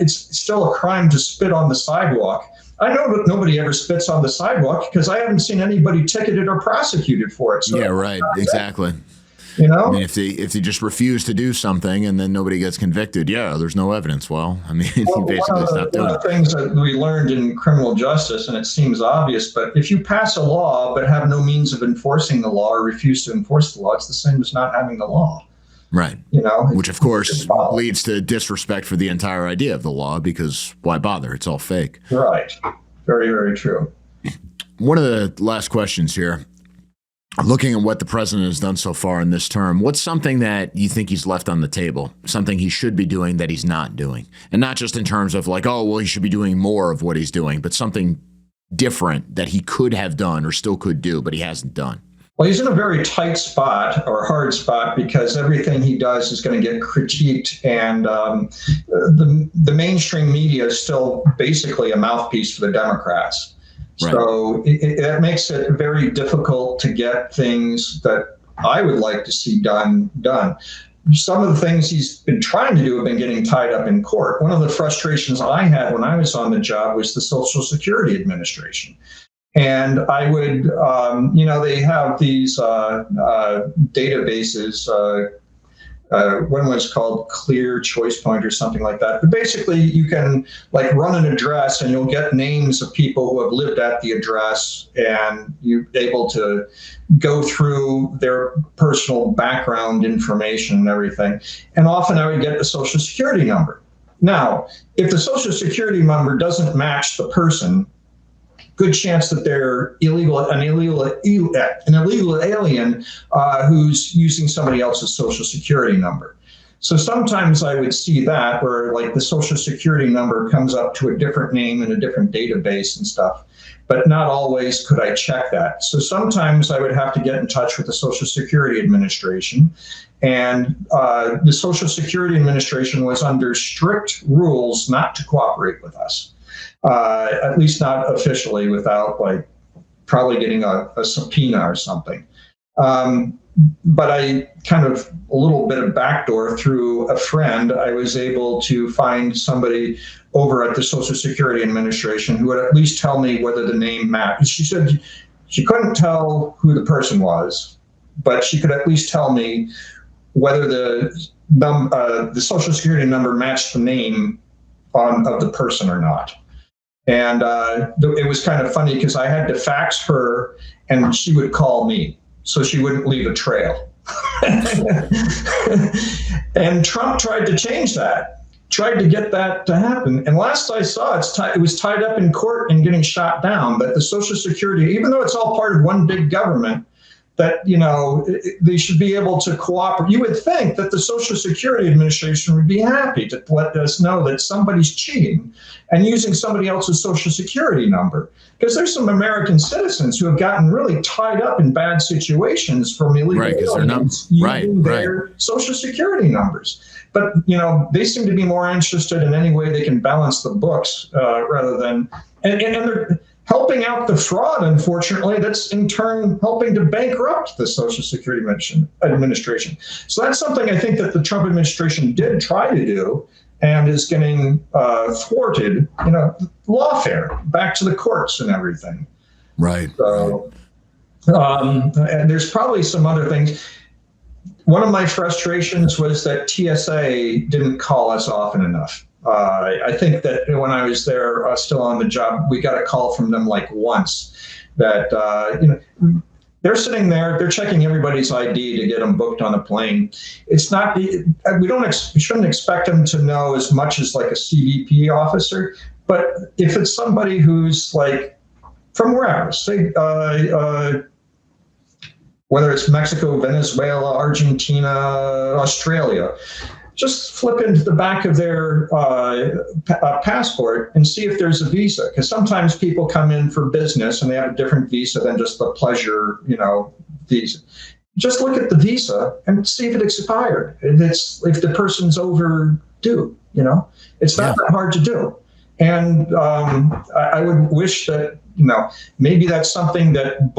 it's still a crime to spit on the sidewalk. I know that nobody ever spits on the sidewalk because I haven't seen anybody ticketed or prosecuted for it. So yeah, right. Exactly. I mean, if they just refuse to do something and then nobody gets convicted, there's no evidence. Well, I mean, he basically stopped doing it. One of the things that we learned in criminal justice, and it seems obvious, but if you pass a law but have no means of enforcing the law or refuse to enforce the law, it's the same as not having the law. Right. Which, of course, leads to disrespect for the entire idea of the law, because why bother? It's all fake. Right. Very, very true. One of the last questions here. Looking at what the president has done so far in this term, what's something that you think he's left on the table, something he should be doing that he's not doing? And not just in terms of like, oh, well, he should be doing more of what he's doing, but something different that he could have done or still could do, but he hasn't done. Well, he's in a very tight spot or hard spot because everything he does is going to get critiqued, and the mainstream media is still basically a mouthpiece for the Democrats. Right. So that makes it very difficult to get things that I would like to see done. Some of the things he's been trying to do have been getting tied up in court. One of the frustrations I had when I was on the job was the Social Security Administration. And I would, they have these databases. One was called Clear Choice Point or something like that. But basically, you can run an address and you'll get names of people who have lived at the address, and you're able to go through their personal background information and everything. And often I would get the Social Security number. Now, if the Social Security number doesn't match the person, good chance that they're an illegal alien who's using somebody else's Social Security number. So sometimes I would see that where the Social Security number comes up to a different name in a different database and stuff, but not always could I check that. So sometimes I would have to get in touch with the Social Security Administration, and the Social Security Administration was under strict rules not to cooperate with us. At least not officially, without probably getting a subpoena or something. But I kind of a little bit of backdoor through a friend, I was able to find somebody over at the Social Security Administration who would at least tell me whether the name matched. She said she couldn't tell who the person was, but she could at least tell me whether the Social Security number matched the name of the person or not. And it was kind of funny because I had to fax her and she would call me so she wouldn't leave a trail. And Trump tried to change that, tried to get that to happen. And last I saw, it was tied up in court and getting shot down. But the Social Security, even though it's all part of one big government, that, they should be able to cooperate. You would think that the Social Security Administration would be happy to let us know that somebody's cheating and using somebody else's Social Security number. Because there's some American citizens who have gotten really tied up in bad situations from illegal aliens using their Social Security numbers. But, they seem to be more interested in any way they can balance the books rather than, and they're helping out the fraud, unfortunately, that's in turn helping to bankrupt the Social Security Administration. So that's something I think that the Trump administration did try to do and is getting thwarted, lawfare, back to the courts and everything. Right. So, and there's probably some other things. One of my frustrations was that TSA didn't call us often enough. I think that when I was there still on the job, we got a call from them like once that, they're sitting there, they're checking everybody's ID to get them booked on a plane. It's not, we shouldn't expect them to know as much as like a CBP officer, but if it's somebody who's like from wherever, say, whether it's Mexico, Venezuela, Argentina, Australia, just flip into the back of their passport and see if there's a visa. Because sometimes people come in for business and they have a different visa than just the pleasure, visa. Just look at the visa and see if it expired. And if the person's overdue, it's not that hard to do. And I would wish that, maybe that's something that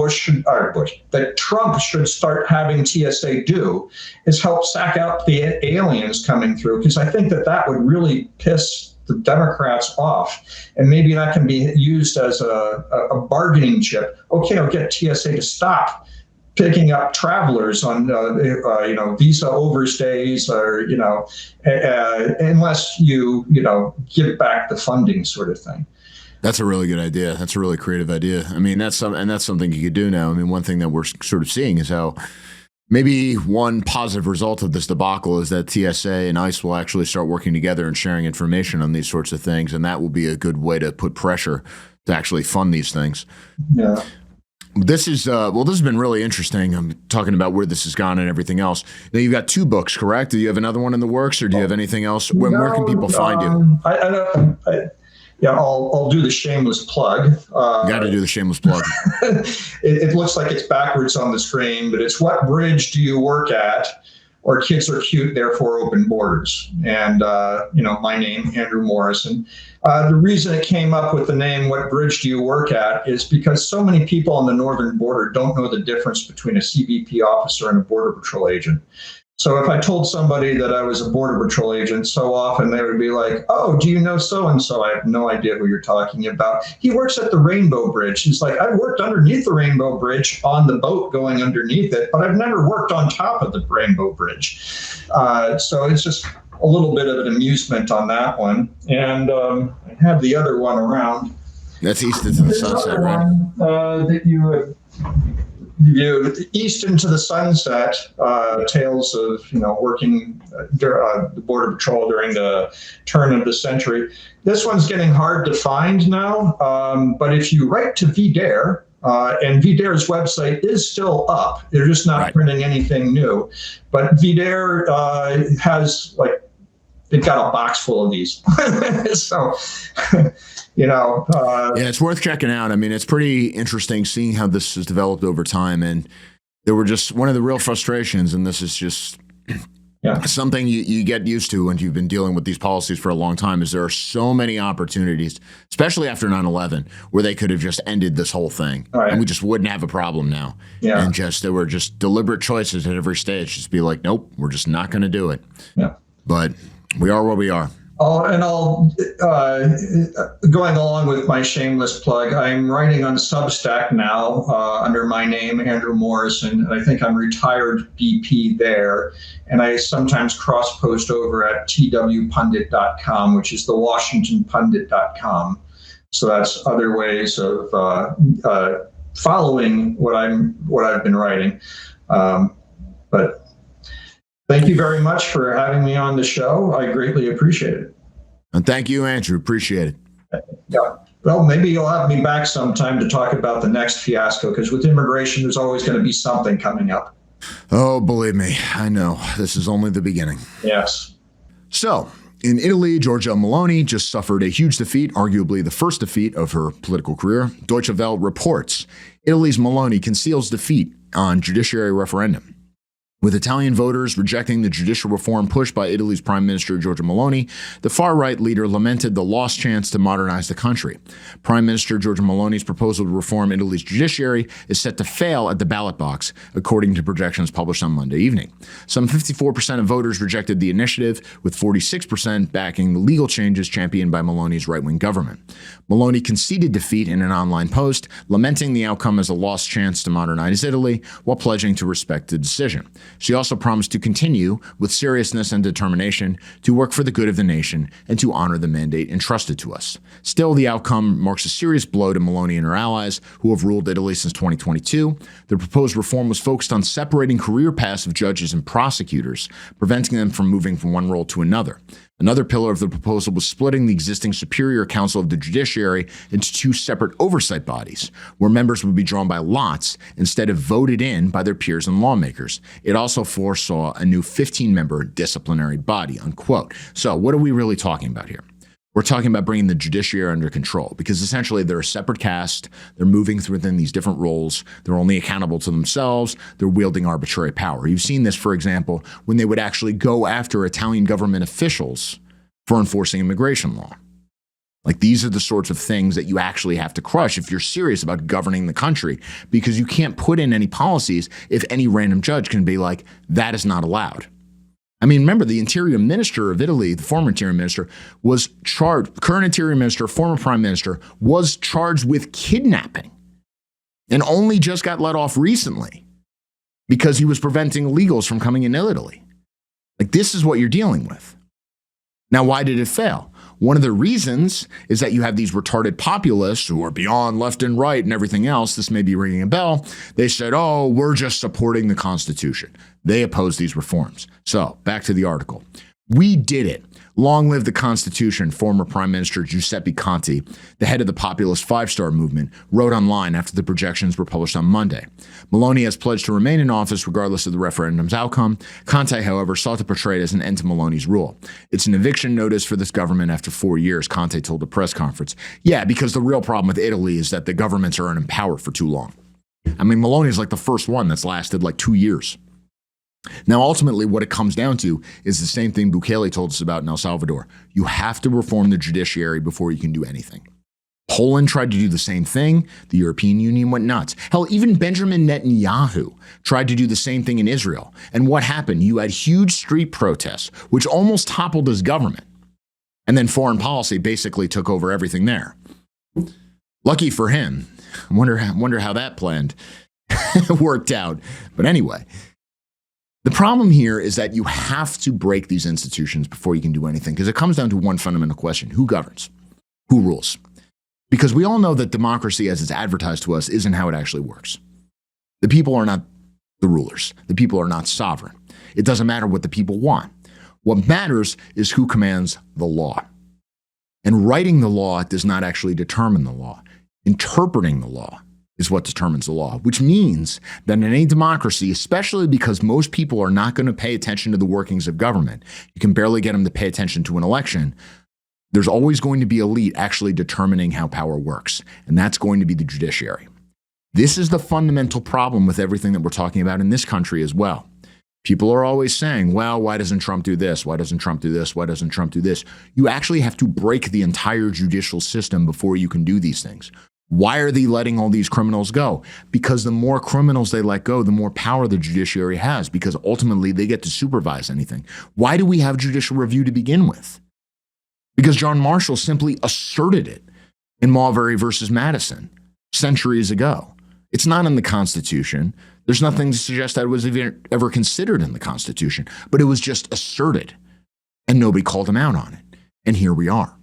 that Trump should start having TSA do, is help sack out the aliens coming through, because I think that would really piss the Democrats off. And maybe that can be used as a bargaining chip. Okay, I'll get TSA to stop picking up travelers on, visa overstays or, unless you give back the funding sort of thing. That's a really good idea. That's a really creative idea. I mean, that's something you could do now. I mean, one thing that we're sort of seeing is how maybe one positive result of this debacle is that TSA and ICE will actually start working together and sharing information on these sorts of things, and that will be a good way to put pressure to actually fund these things. Yeah. This is this has been really interesting. I'm talking about where this has gone and everything else. Now, you've got 2 books, correct? Do you have another one in the works, or do you have anything else? Where can people find you? I'll do the shameless plug. Got to do the shameless plug. It looks like it's backwards on the screen, but it's What Bridge Do You Work At? Or Kids Are Cute, Therefore Open Borders. And, my name, Andrew Morrison. The reason it came up with the name What Bridge Do You Work At? Is because so many people on the northern border don't know the difference between a CBP officer and a Border Patrol agent. So if I told somebody that I was a Border Patrol agent, so often they would be like, oh, do you know so-and-so? I have no idea who you're talking about. He works at the Rainbow Bridge. He's like, I worked underneath the Rainbow Bridge on the boat going underneath it, but I've never worked on top of the Rainbow Bridge. So it's just a little bit of an amusement on that one. And I have the other one around. That's East into the Sunset, right? That you would view East into the Sunset, tales of working the Border Patrol during the turn of the century. This one's getting hard to find now, but if you write to VDARE, and VDARE's website is still up, they're just not printing anything new, but VDARE has they've got a box full of these. So, yeah, it's worth checking out. I mean, it's pretty interesting seeing how this has developed over time. And there were just one of the real frustrations, and this is just something you get used to when you've been dealing with these policies for a long time, is there are so many opportunities, especially after 9/11, where they could have just ended this whole thing. And we just wouldn't have a problem now. Yeah. And there were just deliberate choices at every stage. Just be like, nope, we're just not going to do it. Yeah. But we are where we are. Going along with my shameless plug, I'm writing on Substack now under my name, Andrew Morrison, and I think I'm retired BP there. And I sometimes cross-post over at twpundit.com, which is thewashingtonpundit.com. So that's other ways of following what I've been writing. But thank you very much for having me on the show. I greatly appreciate it. And thank you, Andrew. Appreciate it. Yeah. Well, maybe you'll have me back sometime to talk about the next fiasco, because with immigration, there's always going to be something coming up. Oh, believe me, I know. This is only the beginning. Yes. So, in Italy, Giorgia Meloni just suffered a huge defeat, arguably the first defeat of her political career. Deutsche Welle reports Italy's Meloni conceals defeat on judiciary referendum. With Italian voters rejecting the judicial reform pushed by Italy's Prime Minister Giorgia Meloni, the far-right leader lamented the lost chance to modernize the country. Prime Minister Giorgia Meloni's proposal to reform Italy's judiciary is set to fail at the ballot box, according to projections published on Monday evening. Some 54% of voters rejected the initiative, with 46% backing the legal changes championed by Meloni's right-wing government. Meloni conceded defeat in an online post, lamenting the outcome as a lost chance to modernize Italy, while pledging to respect the decision. She also promised to continue, with seriousness and determination, to work for the good of the nation and to honor the mandate entrusted to us. Still, the outcome marks a serious blow to Meloni and her allies, who have ruled Italy since 2022. The proposed reform was focused on separating career paths of judges and prosecutors, preventing them from moving from one role to another. Another pillar of the proposal was splitting the existing Superior Council of the Judiciary into two separate oversight bodies, where members would be drawn by lots instead of voted in by their peers and lawmakers. It also foresaw a new 15-member disciplinary body, unquote. So what are we really talking about here? We're talking about bringing the judiciary under control, because essentially they're a separate caste. They're moving within these different roles. They're only accountable to themselves. They're wielding arbitrary power. You've seen this, for example, when they would actually go after Italian government officials for enforcing immigration law. Like, these are the sorts of things that you actually have to crush if you're serious about governing the country, because you can't put in any policies if any random judge can be like, that is not allowed. I mean, remember, the interior minister of Italy, the former interior minister, was charged, current interior minister, former prime minister, was charged with kidnapping and only just got let off recently because he was preventing illegals from coming into Italy. Like, this is what you're dealing with. Now, why did it fail? One of the reasons is that you have these retarded populists who are beyond left and right and everything else. This may be ringing a bell. They said, oh, we're just supporting the Constitution. They opposed these reforms. So back to the article. We did it. Long live the Constitution, former Prime Minister Giuseppe Conte, the head of the populist Five-Star Movement, wrote online after the projections were published on Monday. Meloni has pledged to remain in office regardless of the referendum's outcome. Conte, however, sought to portray it as an end to Meloni's rule. It's an eviction notice for this government after 4 years, Conte told a press conference. Yeah, because the real problem with Italy is that the governments are in power for too long. I mean, Meloni is like the first one that's lasted like 2 years. Now, ultimately, what it comes down to is the same thing Bukele told us about in El Salvador. You have to reform the judiciary before you can do anything. Poland tried to do the same thing. The European Union went nuts. Hell, even Benjamin Netanyahu tried to do the same thing in Israel. And what happened? You had huge street protests, which almost toppled his government. And then foreign policy basically took over everything there. Lucky for him. I wonder how that planned worked out. But anyway, the problem here is that you have to break these institutions before you can do anything, because it comes down to one fundamental question. Who governs? Who rules? Because we all know that democracy, as it's advertised to us, isn't how it actually works. The people are not the rulers. The people are not sovereign. It doesn't matter what the people want. What matters is who commands the law. And writing the law does not actually determine the law. Interpreting the law is what determines the law, which means that in any democracy, especially because most people are not going to pay attention to the workings of government, you can barely get them to pay attention to an election, there's always going to be elite actually determining how power works, and that's going to be the judiciary. This is the fundamental problem with everything that we're talking about in this country as well. People are always saying, well, why doesn't Trump do this? Why doesn't Trump do this? Why doesn't Trump do this? You actually have to break the entire judicial system before you can do these things. Why are they letting all these criminals go? Because the more criminals they let go, the more power the judiciary has, because ultimately they get to supervise anything. Why do we have judicial review to begin with? Because John Marshall simply asserted it in Marbury versus Madison centuries ago. It's not in the Constitution. There's nothing to suggest that it was even ever considered in the Constitution, but it was just asserted, and nobody called him out on it. And here we are.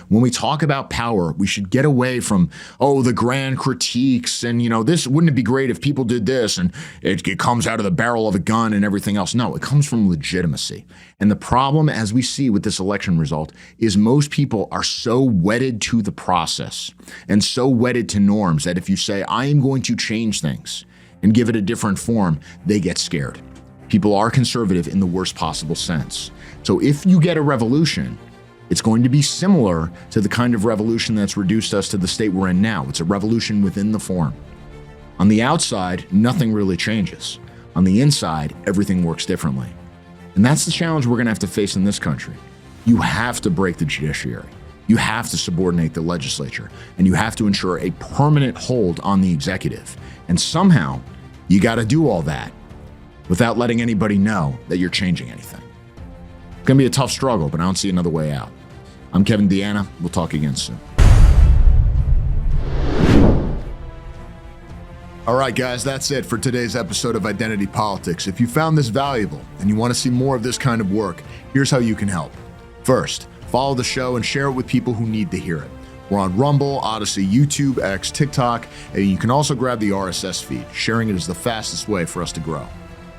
When we talk about power, we should get away from, oh, the grand critiques and, this, wouldn't it be great if people did this and it comes out of the barrel of a gun and everything else. No, it comes from legitimacy. And the problem, as we see with this election result, is most people are so wedded to the process and so wedded to norms that if you say, I am going to change things and give it a different form, they get scared. People are conservative in the worst possible sense. So if you get a revolution, it's going to be similar to the kind of revolution that's reduced us to the state we're in now. It's a revolution within the form. On the outside, nothing really changes. On the inside, everything works differently. And that's the challenge we're going to have to face in this country. You have to break the judiciary. You have to subordinate the legislature, and you have to ensure a permanent hold on the executive. And somehow, you got to do all that without letting anybody know that you're changing anything. It's going to be a tough struggle, but I don't see another way out. I'm Kevin DeAnna. We'll talk again soon. All right, guys, that's it for today's episode of Identity Politics. If you found this valuable and you want to see more of this kind of work, here's how you can help. First, follow the show and share it with people who need to hear it. We're on Rumble, Odyssey, YouTube, X, TikTok, and you can also grab the RSS feed. Sharing it is the fastest way for us to grow.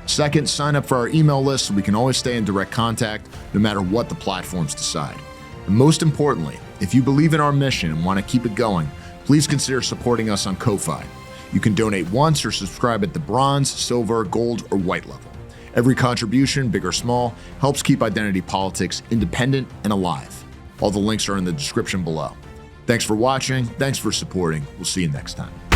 Second, sign up for our email list so we can always stay in direct contact no matter what the platforms decide. And most importantly, if you believe in our mission and want to keep it going, please consider supporting us on Ko-Fi. You can donate once or subscribe at the bronze, silver, gold, or white level. Every contribution, big or small, helps keep Identity Politics independent and alive. All the links are in the description below. Thanks for watching. Thanks for supporting. We'll see you next time.